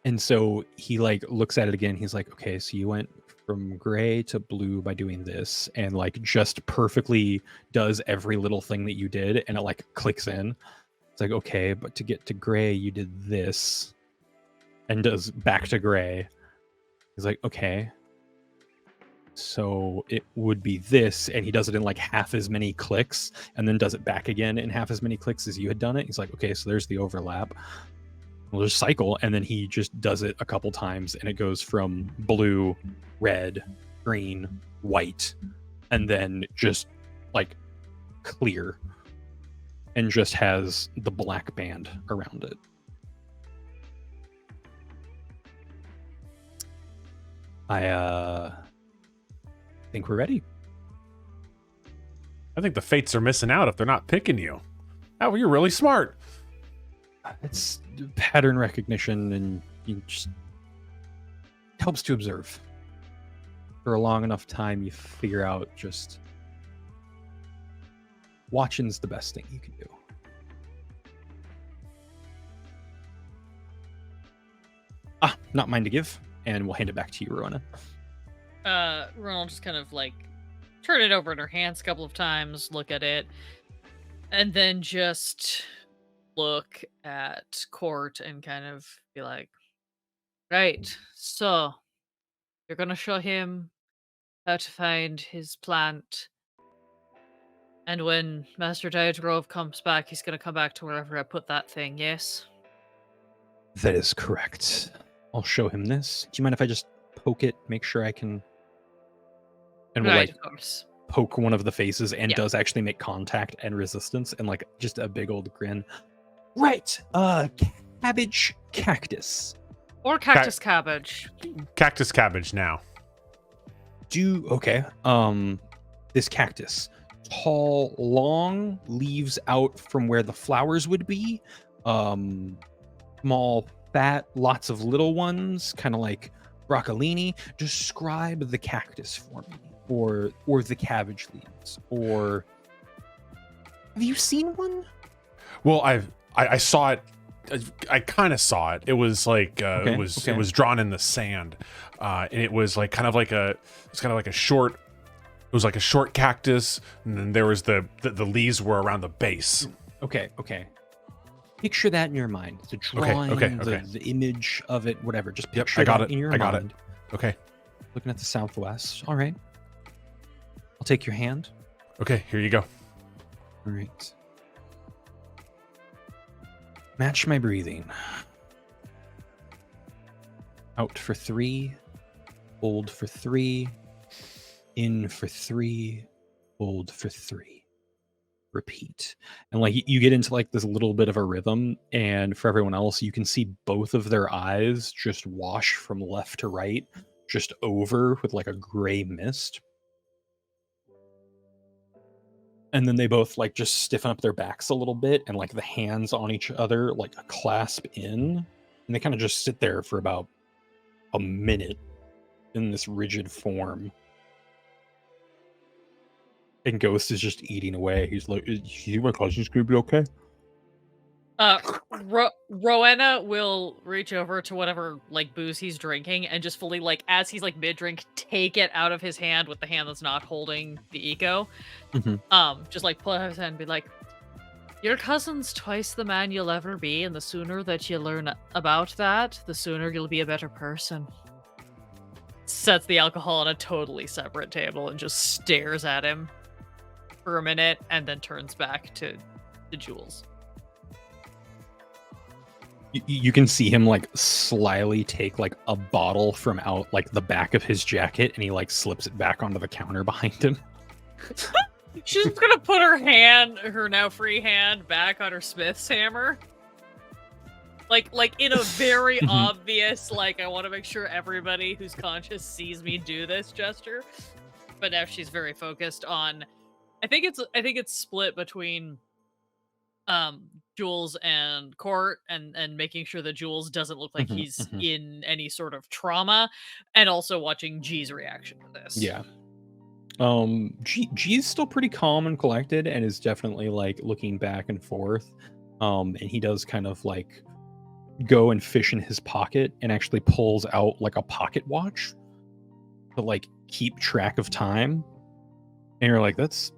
And so he like looks at it again. He's like, okay, so you went from gray to blue by doing this, and like just perfectly does every little thing that you did, and it like clicks in. It's like, okay, but to get to gray, you did this, and does back to gray. He's like, okay, so it would be this, and he does it in like half as many clicks, and then does it back again in half as many clicks as you had done it. He's like, okay, so there's the overlap. We'll just cycle, and then he just does it a couple times, and it goes from blue, red, green, white, and then just like clear, and just has the black band around it. I think we're ready. I think the Fates are missing out if they're not picking you. Oh, you're really smart. It's pattern recognition, and you just helps to observe. For a long enough time, you figure out just watching's the best thing you can do. Not mine to give, and we'll hand it back to you, Rowena. Rowena will just kind of like turn it over in her hands a couple of times, look at it, and then just look at Court and kind of be like, right, so you're gonna show him how to find his plant, and when Master Dietgrove comes back, he's gonna come back to wherever I put that thing, yes? That is correct. I'll show him this. Do you mind if I just poke it, make sure I can? And we'll Right, like of course. poke one of the faces, and Yeah. does actually make contact and resistance, and like just a big old grin. Right, cabbage cactus. Or cactus cabbage. Cactus cabbage now. Okay. This cactus, tall, long, leaves out from where the flowers would be. Small, fat, lots of little ones, kind of like broccolini. Describe the cactus for me, or the cabbage leaves, or have you seen one? Well, I saw it. I kind of saw it. It was like it was drawn in the sand, and it was like kind of like a short. It was like a short cactus, and then there was the leaves were around the base. Okay. Picture that in your mind. The drawing, the image of it, whatever. Just picture that in your mind. I got it. Okay. Looking at the southwest. All right. I'll take your hand. Okay, here you go. All right. Match my breathing. Out for 3. Hold for 3. In for 3. Hold for 3. Repeat. And like you get into like this little bit of a rhythm, and for everyone else, you can see both of their eyes just wash from left to right, just over with like a gray mist. And then they both like just stiffen up their backs a little bit, and like the hands on each other like clasp in, and they kind of just sit there for about a minute in this rigid form. And Ghost is just eating away. He's like, "Is my cousin's gonna be okay?" Rowena will reach over to whatever like booze he's drinking and just fully like as he's like mid-drink, take it out of his hand with the hand that's not holding the eco. Just like pull it out of his hand and be like, "Your cousin's twice the man you'll ever be, and the sooner that you learn about that, the sooner you'll be a better person." Sets the alcohol on a totally separate table and just stares at him for a minute and then turns back to the jewels. You can see him like slyly take like a bottle from out like the back of his jacket, and he like slips it back onto the counter behind him. She's gonna put her now free hand back on her smith's hammer. Like in a very obvious, like, I want to make sure everybody who's conscious sees me do this gesture. But now she's very focused on, I think it's split between Jules and Court and making sure that Jules doesn't look like he's in any sort of trauma, and also watching G's reaction to this. Yeah. G is still pretty calm and collected and is definitely like looking back and forth. And he does kind of like go and fish in his pocket and actually pulls out like a pocket watch to like keep track of time. And you're like, that's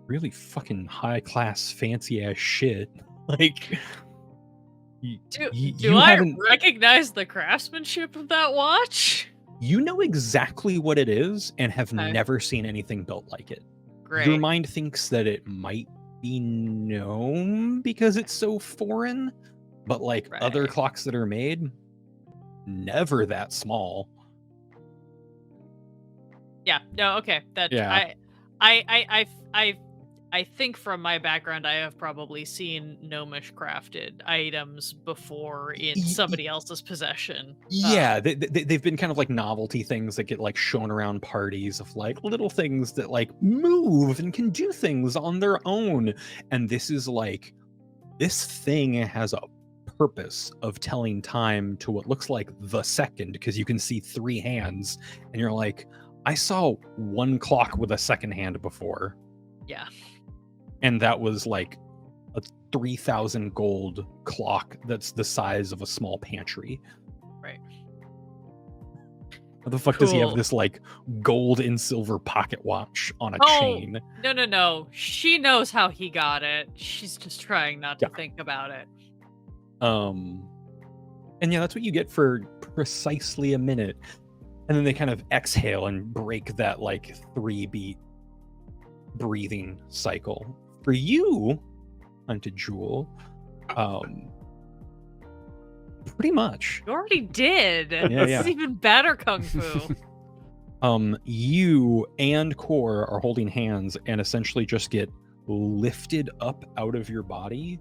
really fucking high class, fancy ass shit. Like, do I recognize the craftsmanship of that watch? You know exactly what it is and have never seen anything built like it. Great. Your mind thinks that it might be known because it's so foreign, but like other clocks that are made, never that small. Yeah. No. Okay. That. Yeah. I think from my background, I have probably seen gnomish crafted items before in somebody else's possession. Yeah, they've been kind of like novelty things that get like shown around parties of like little things that like move and can do things on their own. And this is like, this thing has a purpose of telling time to what looks like the second, because you can see 3 hands and you're like, I saw one clock with a second hand before. Yeah. And that was like a 3,000 gold clock that's the size of a small pantry. Right. How the fuck does he have this like gold and silver pocket watch on a chain? No. She knows how he got it. She's just trying not to think about it. And yeah, that's what you get for precisely a minute. And then they kind of exhale and break that like 3-beat breathing cycle. For you, Hunted Jewel, pretty much. You already did. Yeah, this is even better kung fu. You and Core are holding hands and essentially just get lifted up out of your body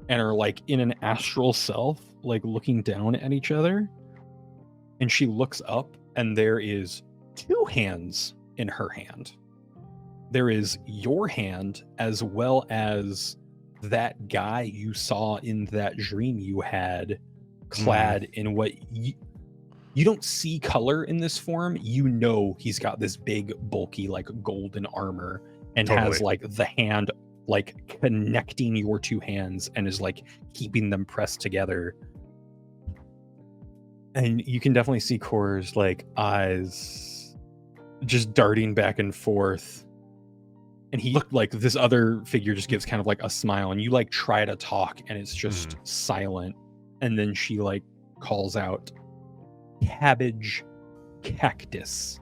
and are like in an astral self, like looking down at each other. And she looks up and there is 2 hands in her hand. There is your hand as well as that guy you saw in that dream you had, clad in what you don't see color in this form. You know he's got this big, bulky, like golden armor and has like the hand like connecting your 2 hands and is like keeping them pressed together. And you can definitely see Core's like eyes just darting back and forth. And he looked like this other figure just gives kind of like a smile, and you like try to talk and it's just silent. And then she like calls out, "Cabbage cactus."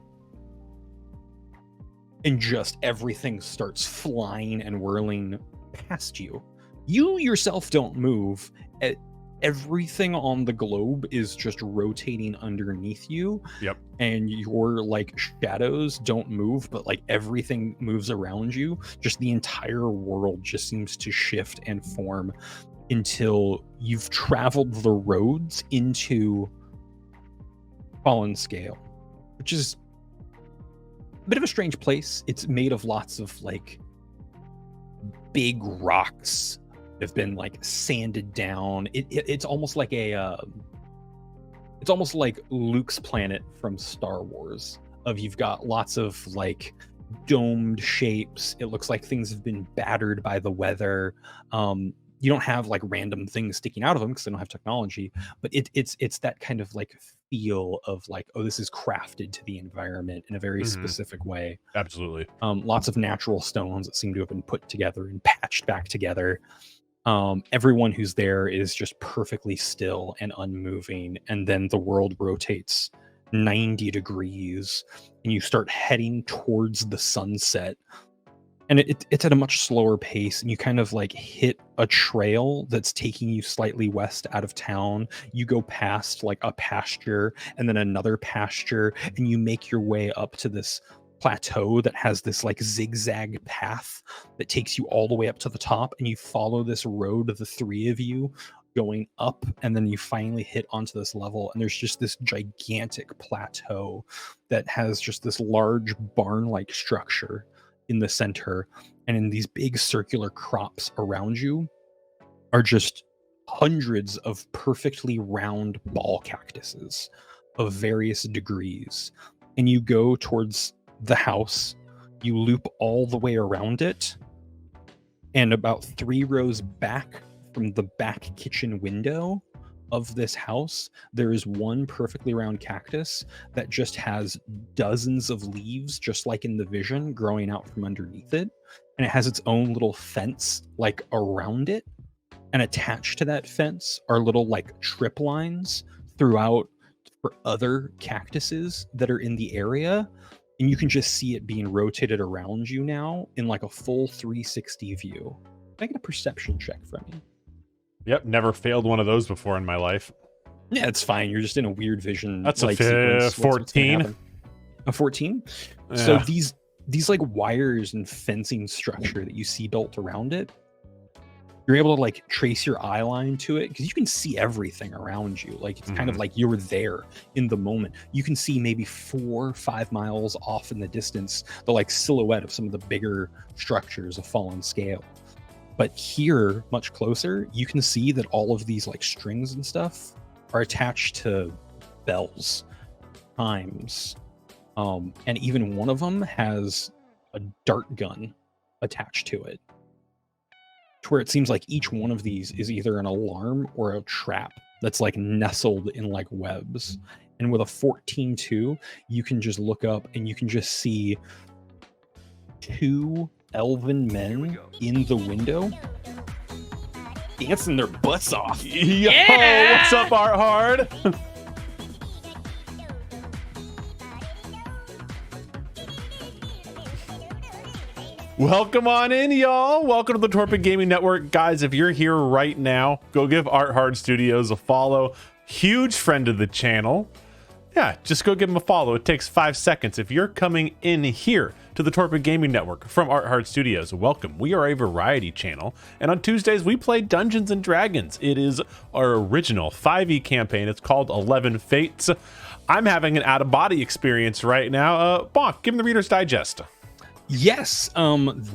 And just everything starts flying and whirling past you. You yourself don't move. Everything on the globe is just rotating underneath you. Yep. And your like shadows don't move, but like everything moves around you. Just the entire world just seems to shift and form until you've traveled the roads into Fallen Scale, which is a bit of a strange place. It's made of lots of like big rocks have been like sanded down. It's almost like it's almost like Luke's planet from Star Wars. You've got lots of like domed shapes. It looks like things have been battered by the weather. You don't have like random things sticking out of them because they don't have technology, but it's that kind of like feel of like, oh, this is crafted to the environment in a very specific way. Absolutely. Lots of natural stones that seem to have been put together and patched back together. Everyone who's there is just perfectly still and unmoving, and then the world rotates 90 degrees and you start heading towards the sunset, and it's at a much slower pace, and you kind of like hit a trail that's taking you slightly west out of town. You go past like a pasture and then another pasture, and you make your way up to this plateau that has this like zigzag path that takes you all the way up to the top, and you follow this road, the three of you going up, and then you finally hit onto this level, and there's just this gigantic plateau that has just this large barn-like structure in the center, and in these big circular crops around you are just hundreds of perfectly round ball cactuses of various degrees. And you go towards the house, you loop all the way around it, and about 3 rows back from the back kitchen window of this house, there is one perfectly round cactus that just has dozens of leaves, just like in the vision, growing out from underneath it. And it has its own little fence like around it. And attached to that fence are little like trip lines throughout for other cactuses that are in the area. And you can just see it being rotated around you now in like a full 360 view. Can I get a perception check from you? Yep, never failed one of those before in my life. Yeah, it's fine. You're just in a weird vision. That's like, a sequence. What's gonna 14. happen. A 14? Yeah. So these like wires and fencing structure that you see built around it, you're able to like trace your eye line to it because you can see everything around you. Like it's kind of like you're there in the moment. You can see maybe 4 or 5 miles off in the distance the like silhouette of some of the bigger structures of fallen scale. But here, much closer, you can see that all of these like strings and stuff are attached to bells, chimes, and even one of them has a dart gun attached to it, to where it seems like each one of these is either an alarm or a trap that's like nestled in like webs. And with a 14-2, you can just look up and you can just see 2 elven men in the window dancing their butts off. Yo, Yeah! what's up, Art Hard? Welcome on in, y'all. Welcome to the Torpid Gaming Network. Guys, if you're here right now, go give Art Hard Studios a follow. Huge friend of the channel. Yeah, just go give him a follow. It takes 5 seconds. If you're coming in here to the Torpid Gaming Network from Art Hard Studios, welcome. We are a variety channel, and on Tuesdays we play Dungeons and Dragons. It is our original 5e campaign. It's called 11 Fates. I'm having an out-of-body experience right now. Bonk, give him the Reader's Digest. Yes,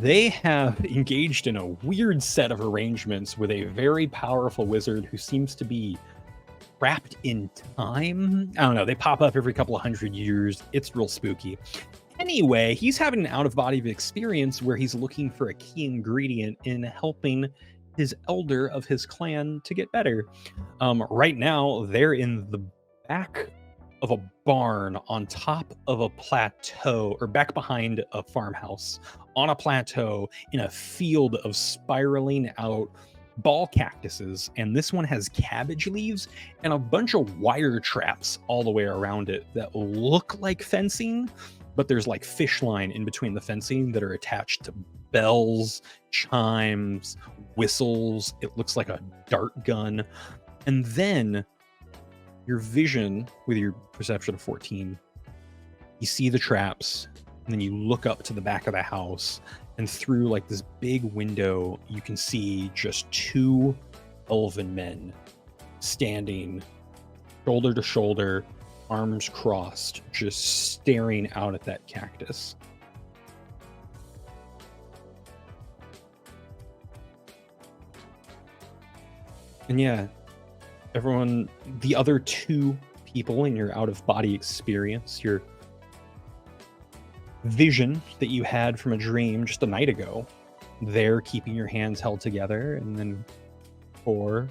they have engaged in a weird set of arrangements with a very powerful wizard who seems to be trapped in time. I don't know, they pop up every couple of 100 years. It's real spooky. Anyway, he's having an out-of-body experience where he's looking for a key ingredient in helping his elder of his clan to get better. Right now, they're in the back of a barn on top of a plateau, or back behind a farmhouse on a plateau in a field of spiraling out ball cactuses, and this one has cabbage leaves and a bunch of wire traps all the way around it that look like fencing, but there's like fish line in between the fencing that are attached to bells, chimes, whistles. It looks like a dart gun. And then your vision with your perception of 14, you see the traps, and then you look up to the back of the house, and through like this big window, you can see just 2 elven men standing shoulder to shoulder, arms crossed, just staring out at that cactus. And yeah, everyone, the other 2 people in your out-of-body experience, you're vision that you had from a dream just a night ago. There, keeping your hands held together, and then Core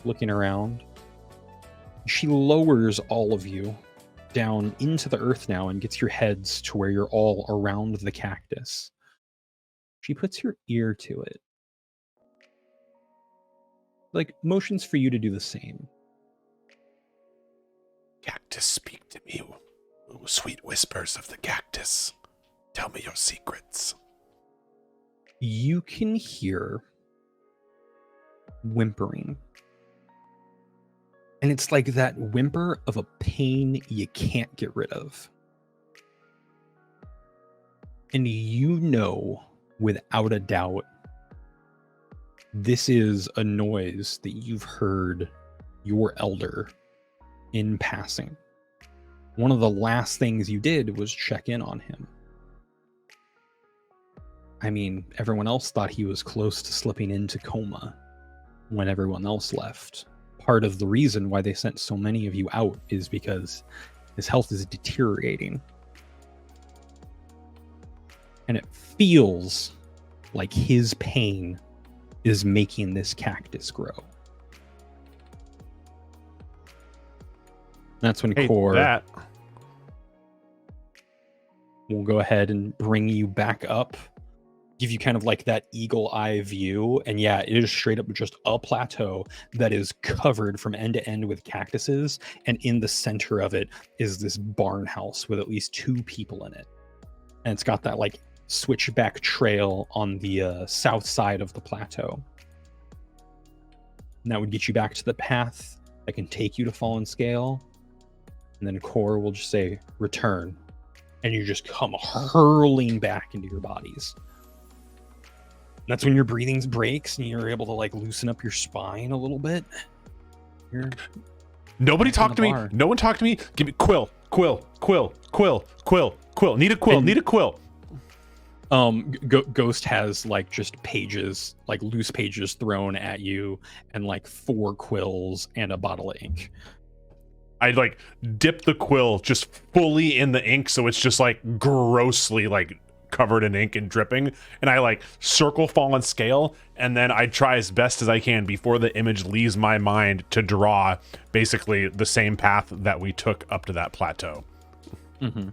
looking around. She lowers all of you down into the earth now and gets your heads to where you're all around the cactus. She puts her ear to it. Like, motions for you to do the same. Cactus, speak to me. Sweet whispers of the cactus. Tell me your secrets. You can hear whimpering. And it's like that whimper of a pain you can't get rid of. And you know, without a doubt, this is a noise that you've heard your elder in passing. One of the last things you did was check in on him. I mean, everyone else thought he was close to slipping into coma when everyone else left. Part of the reason why they sent so many of you out is because his health is deteriorating. And it feels like his pain is making this cactus grow. That's when Core will go ahead and bring you back up, give you kind of like that eagle eye view. And yeah, it is straight up just a plateau that is covered from end to end with cactuses. And in the center of it is this barn house with at least 2 people in it. And it's got that like switchback trail on the south side of the plateau. And that would get you back to the path that can take you to Fallen Scale. And then Core will just say, return. And you just come hurling back into your bodies. That's when your breathing breaks and you're able to like loosen up your spine a little bit. Nobody talk to me. No one talk to me. Give me quill. Need a quill. Ghost has like just pages, like loose pages thrown at you, and like 4 quills and a bottle of ink. I like dip the quill just fully in the ink, so it's just like grossly like covered in ink and dripping, and I like circle Fallen Scale, and then I try as best as I can before the image leaves my mind to draw basically the same path that we took up to that plateau. Mm-hmm.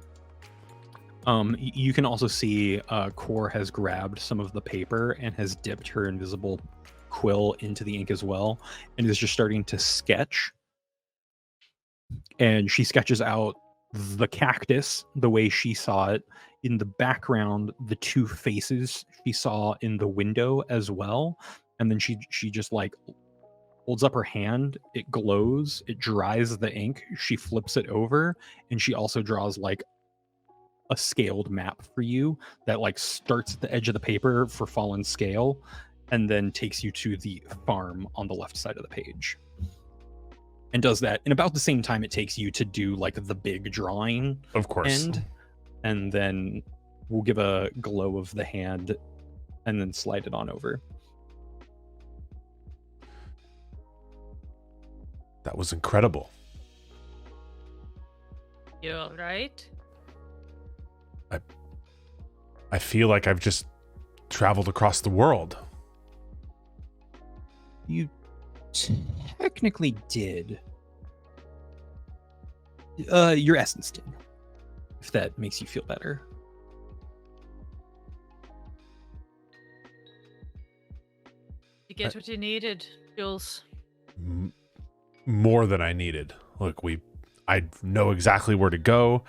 You can also see Core has grabbed some of the paper and has dipped her invisible quill into the ink as well, and is just starting to sketch. And she sketches out the cactus the way she saw it. In the background, the 2 faces she saw in the window as well. And then she just like holds up her hand. It glows. It dries the ink. She flips it over, and she also draws like a scaled map for you that like starts at the edge of the paper for Fallen Scale and then takes you to the farm on the left side of the page. And does that in about the same time it takes you to do like the big drawing, of course. And then we'll give a glow of the hand and then slide it on over. That was incredible. You all right? I feel like I've just traveled across the world. You technically did. Your essence did. If that makes you feel better. You get what you needed, Jules. More than I needed. Look, I know exactly where to go.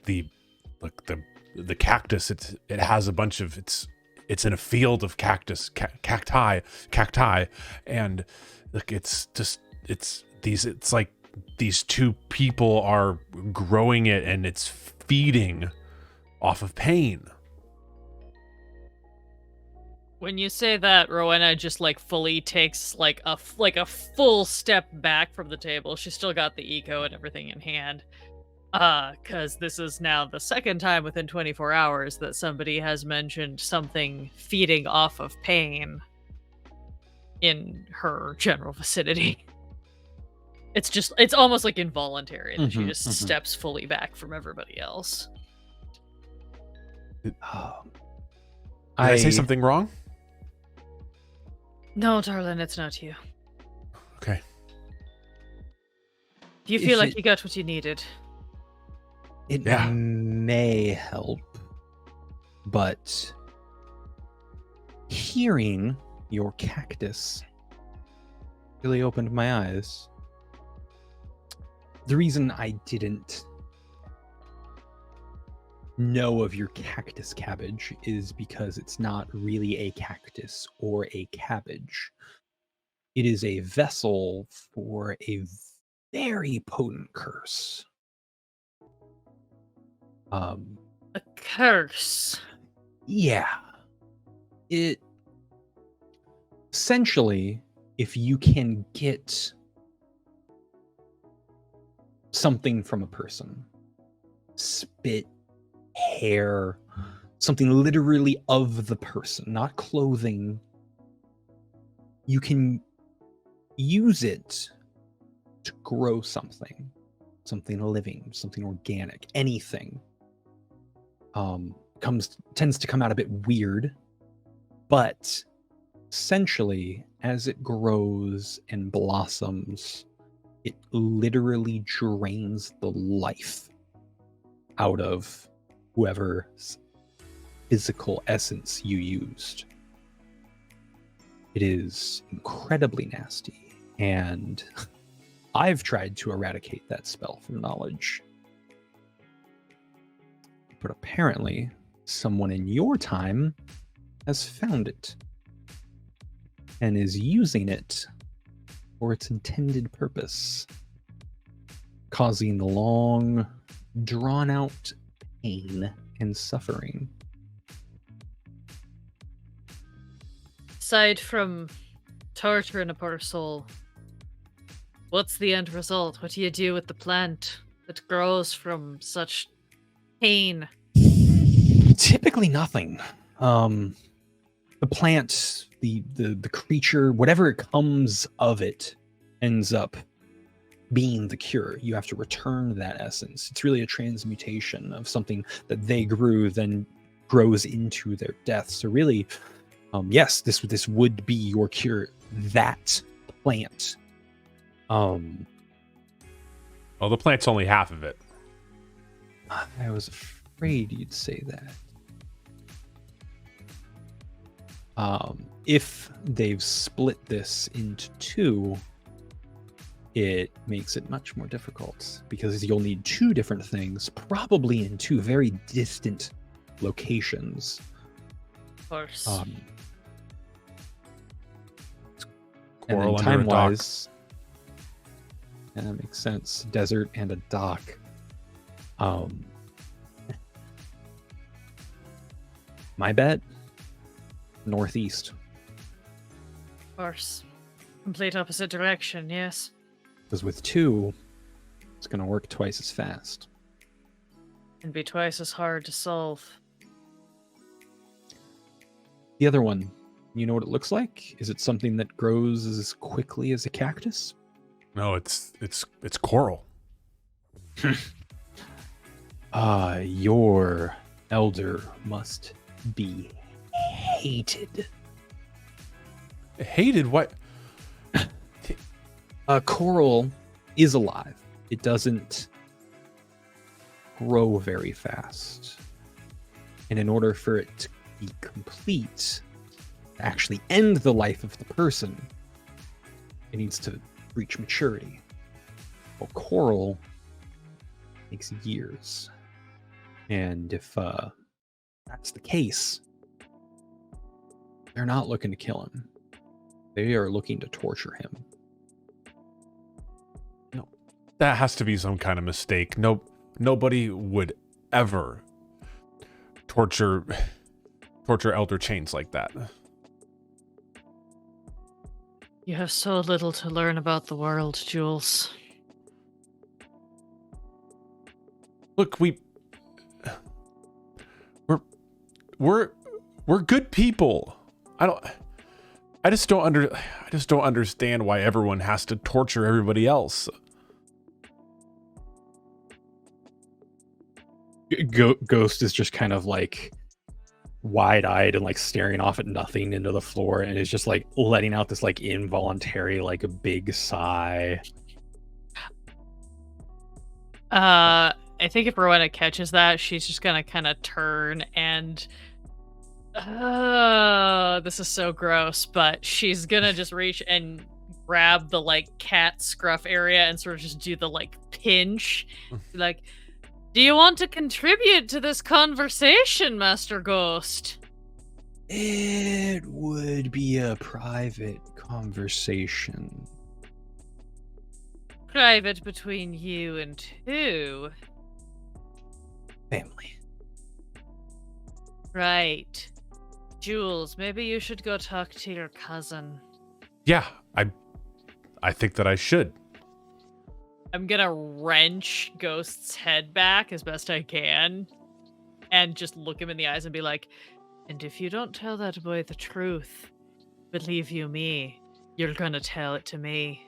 The cactus, it has a bunch of it's in a field of cacti, and look, it's like these 2 people are growing it, and it's feeding off of pain. When you say that, Rowena just like fully takes like a full step back from the table. She's still got the eco and everything in hand. Because this is now the 2nd time within 24 hours that somebody has mentioned something feeding off of pain in her general vicinity. It's almost like involuntary that she just steps fully back from everybody else. Did I say something wrong? No, darling, it's not you. Okay. Do you feel like you got what you needed? It Yeah. may help, but hearing your cactus really opened my eyes. The reason I didn't know of your cactus cabbage is because it's not really a cactus or a cabbage. It is a vessel for a very potent curse. A curse. Yeah. It essentially, if you can get something from a person, spit, hair, something literally of the person, not clothing, you can use it to grow something living, something organic, anything. Tends to come out a bit weird, but essentially, as it grows and blossoms, it literally drains the life out of whoever's physical essence you used. It is incredibly nasty, and I've tried to eradicate that spell from knowledge. But apparently, someone in your time has found it and is using it for its intended purpose, causing long, drawn-out pain and suffering. Aside from torturing a poor soul, what's the end result? What do you do with the plant that grows from such pain? Typically nothing. The plant, the creature, whatever comes of it, ends up being the cure. You have to return that essence. It's really a transmutation of something that they grew, then grows into their death. So really, yes, this would be your cure. That plant. Well, the plant's only half of it. I was afraid you'd say that. If they've split this into two, it makes it much more difficult because you'll need two different things, probably in two very distant locations. Of course. And then Coral under a dock. time-wise, yeah, that makes sense. Desert and a dock. My bet, northeast. Of course. Complete opposite direction, yes. Because with two, it's going to work twice as fast. And be twice as hard to solve. The other one, you know what it looks like? Is it something that grows as quickly as a cactus? No, it's coral. Your elder must be hated. Hated what? Coral is alive. It doesn't grow very fast. And in order for it to be complete, to actually end the life of the person, it needs to reach maturity. Well, coral takes years. And if that's the case, they're not looking to kill him. They are looking to torture him. That has to be some kind of mistake. Nobody would ever torture Elder Chains like that. You have so little to learn about the world, Jules. Look, we're good people. I just don't understand why everyone has to torture everybody else. Ghost is just kind of like wide-eyed and like staring off at nothing into the floor, and is just like letting out this like involuntary like a big sigh. I think if Rowena catches that, she's just gonna kind of turn and this is so gross, but she's gonna just reach and grab the like cat scruff area and sort of just do the like pinch. Like, do you want to contribute to this conversation, Master Ghost? It would be a private conversation. Private between you and who? Family. Right. Jules, maybe you should go talk to your cousin. Yeah, I think that I should. I'm gonna wrench Ghost's head back as best I can and just look him in the eyes and be like, and if you don't tell that boy the truth, believe you me, you're gonna tell it to me.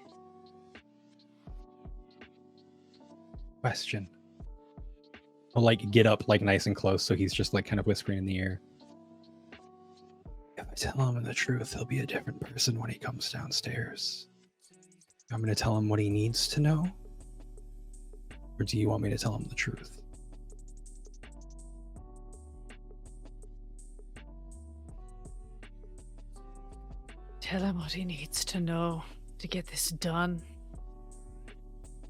Question. I'll like get up like nice and close so he's just like kind of whispering in the ear. If I tell him the truth, he'll be a different person when he comes downstairs. I'm going to tell him what he needs to know? Or do you want me to tell him the truth? Tell him what he needs to know to get this done.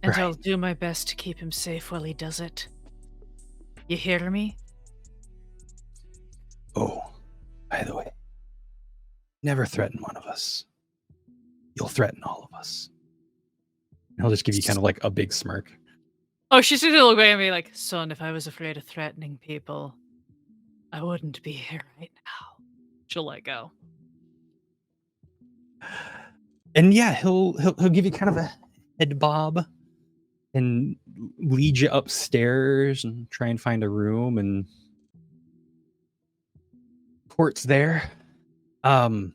And Right. I'll do my best to keep him safe while he does it. You hear me? Oh, by the way, never threaten one of us. You'll threaten all of us. And he'll just give you kind of like a big smirk. Oh, she's gonna look back and be like, son, if I was afraid of threatening people, I wouldn't be here right now. She'll let go. And yeah, he'll give you kind of a head bob and lead you upstairs and try and find a room, and Court's there. I'll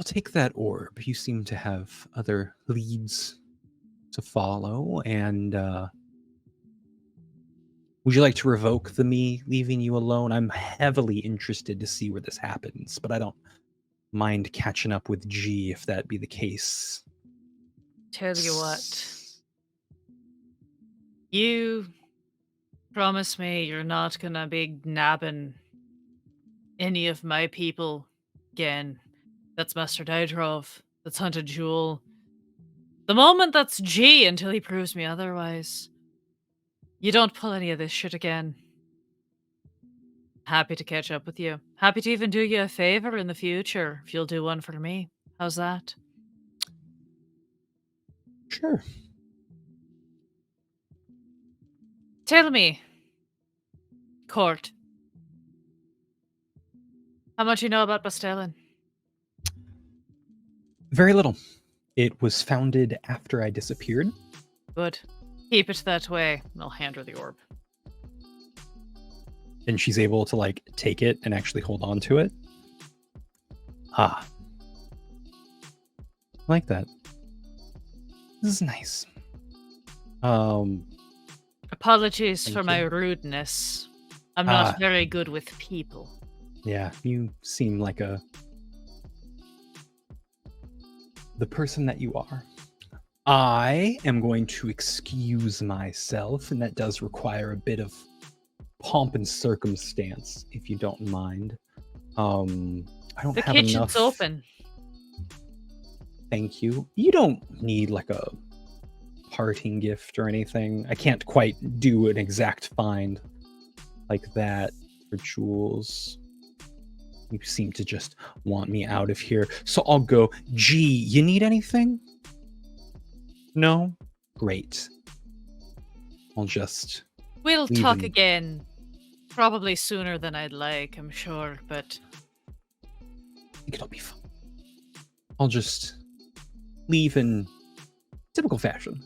take that orb. You seem to have other leads to follow, and would you like to revoke me leaving you alone? I'm heavily interested to see where this happens, but I don't mind catching up with G if that be the case. Tell you what. You promise me you're not gonna be nabbing any of my people again. That's Master Daedrov. That's Hunter Jewel. The moment that's G until he proves me otherwise. You don't pull any of this shit again. Happy to catch up with you. Happy to even do you a favor in the future if you'll do one for me. How's that? Sure. Tell me, Court, how much you know about Bastelin? Very little. It was founded after I disappeared. Good. Keep it that way. I'll hand her the orb. And she's able to like take it and actually hold on to it. Ah. I like that. This is nice. Apologies Thank for my you. rudeness. I'm not very good with people. Yeah, you seem like the person that you are. I am going to excuse myself, and that does require a bit of pomp and circumstance, if you don't mind. I don't The have kitchen's enough. open. Thank you. You don't need like a parting gift or anything. I can't quite do an exact find like that for Jules. You seem to just want me out of here. So I'll go, G, you need anything? No? Great. I'll just... We'll leave talk him. again. Probably sooner than I'd like, I'm sure, but I think it'll be fun. I'll just leave in typical fashion.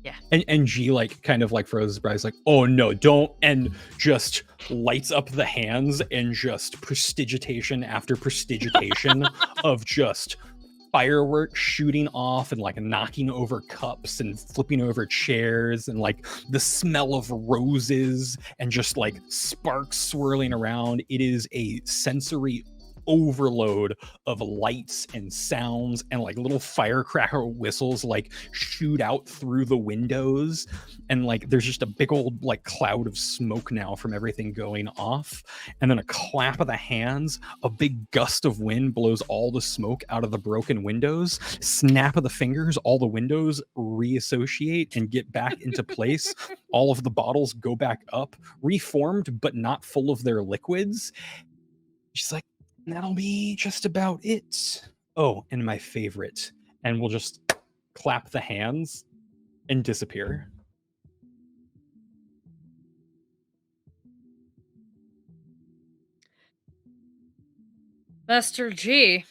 Yeah. And G like kind of like froze his eyes like, oh no, don't, and just lights up the hands and just prestigitation after prestigitation of just fireworks shooting off and like knocking over cups and flipping over chairs, and like the smell of roses and just like sparks swirling around. It is a sensory overload of lights and sounds, and like little firecracker whistles like shoot out through the windows, and like there's just a big old like cloud of smoke now from everything going off, and then a clap of the hands, a big gust of wind blows all the smoke out of the broken windows, snap of the fingers, all the windows reassociate and get back into place. All of the bottles go back up, reformed but not full of their liquids. She's like, that'll be just about it. Oh, and my favorite. And we'll just clap the hands and disappear. Master G.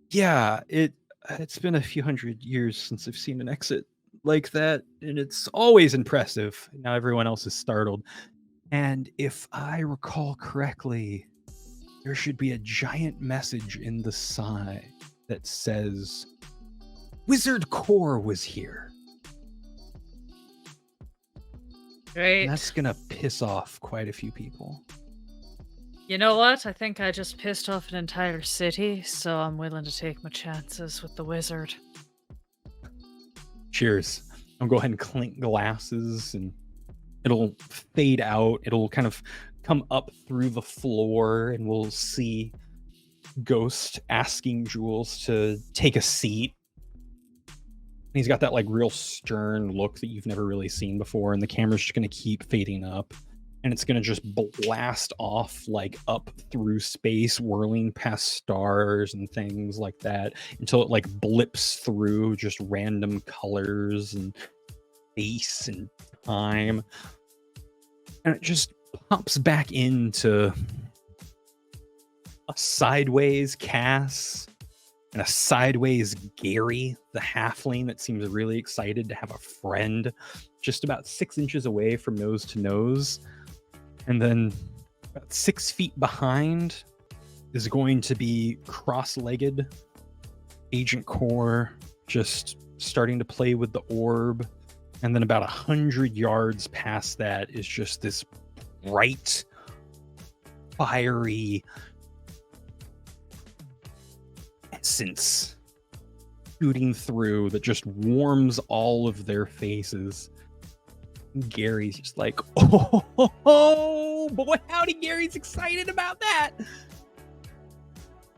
Yeah, it's been a few hundred years since I've seen an exit like that, and it's always impressive. Now everyone else is startled. And if I recall correctly, there should be a giant message in the sign that says, Wizard Core was here. Great. And that's gonna piss off quite a few people. You know what? I think I just pissed off an entire city, so I'm willing to take my chances with the wizard. Cheers. I'll go ahead and clink glasses, and it'll fade out. It'll kind of come up through the floor, and we'll see Ghost asking Jules to take a seat. He's got that like real stern look that you've never really seen before, and the camera's just going to keep fading up, and it's going to just blast off like up through space, whirling past stars and things like that, until it like blips through just random colors and space and time, and it just pops back into a sideways Cass and a sideways Gary, the halfling that seems really excited to have a friend just about 6 inches away from nose to nose. And then about 6 feet behind is going to be cross-legged Agent Core, just starting to play with the orb. And then about 100 yards past that is just this bright, fiery essence shooting through that just warms all of their faces. Gary's just like, oh boy, howdy, Gary's excited about that.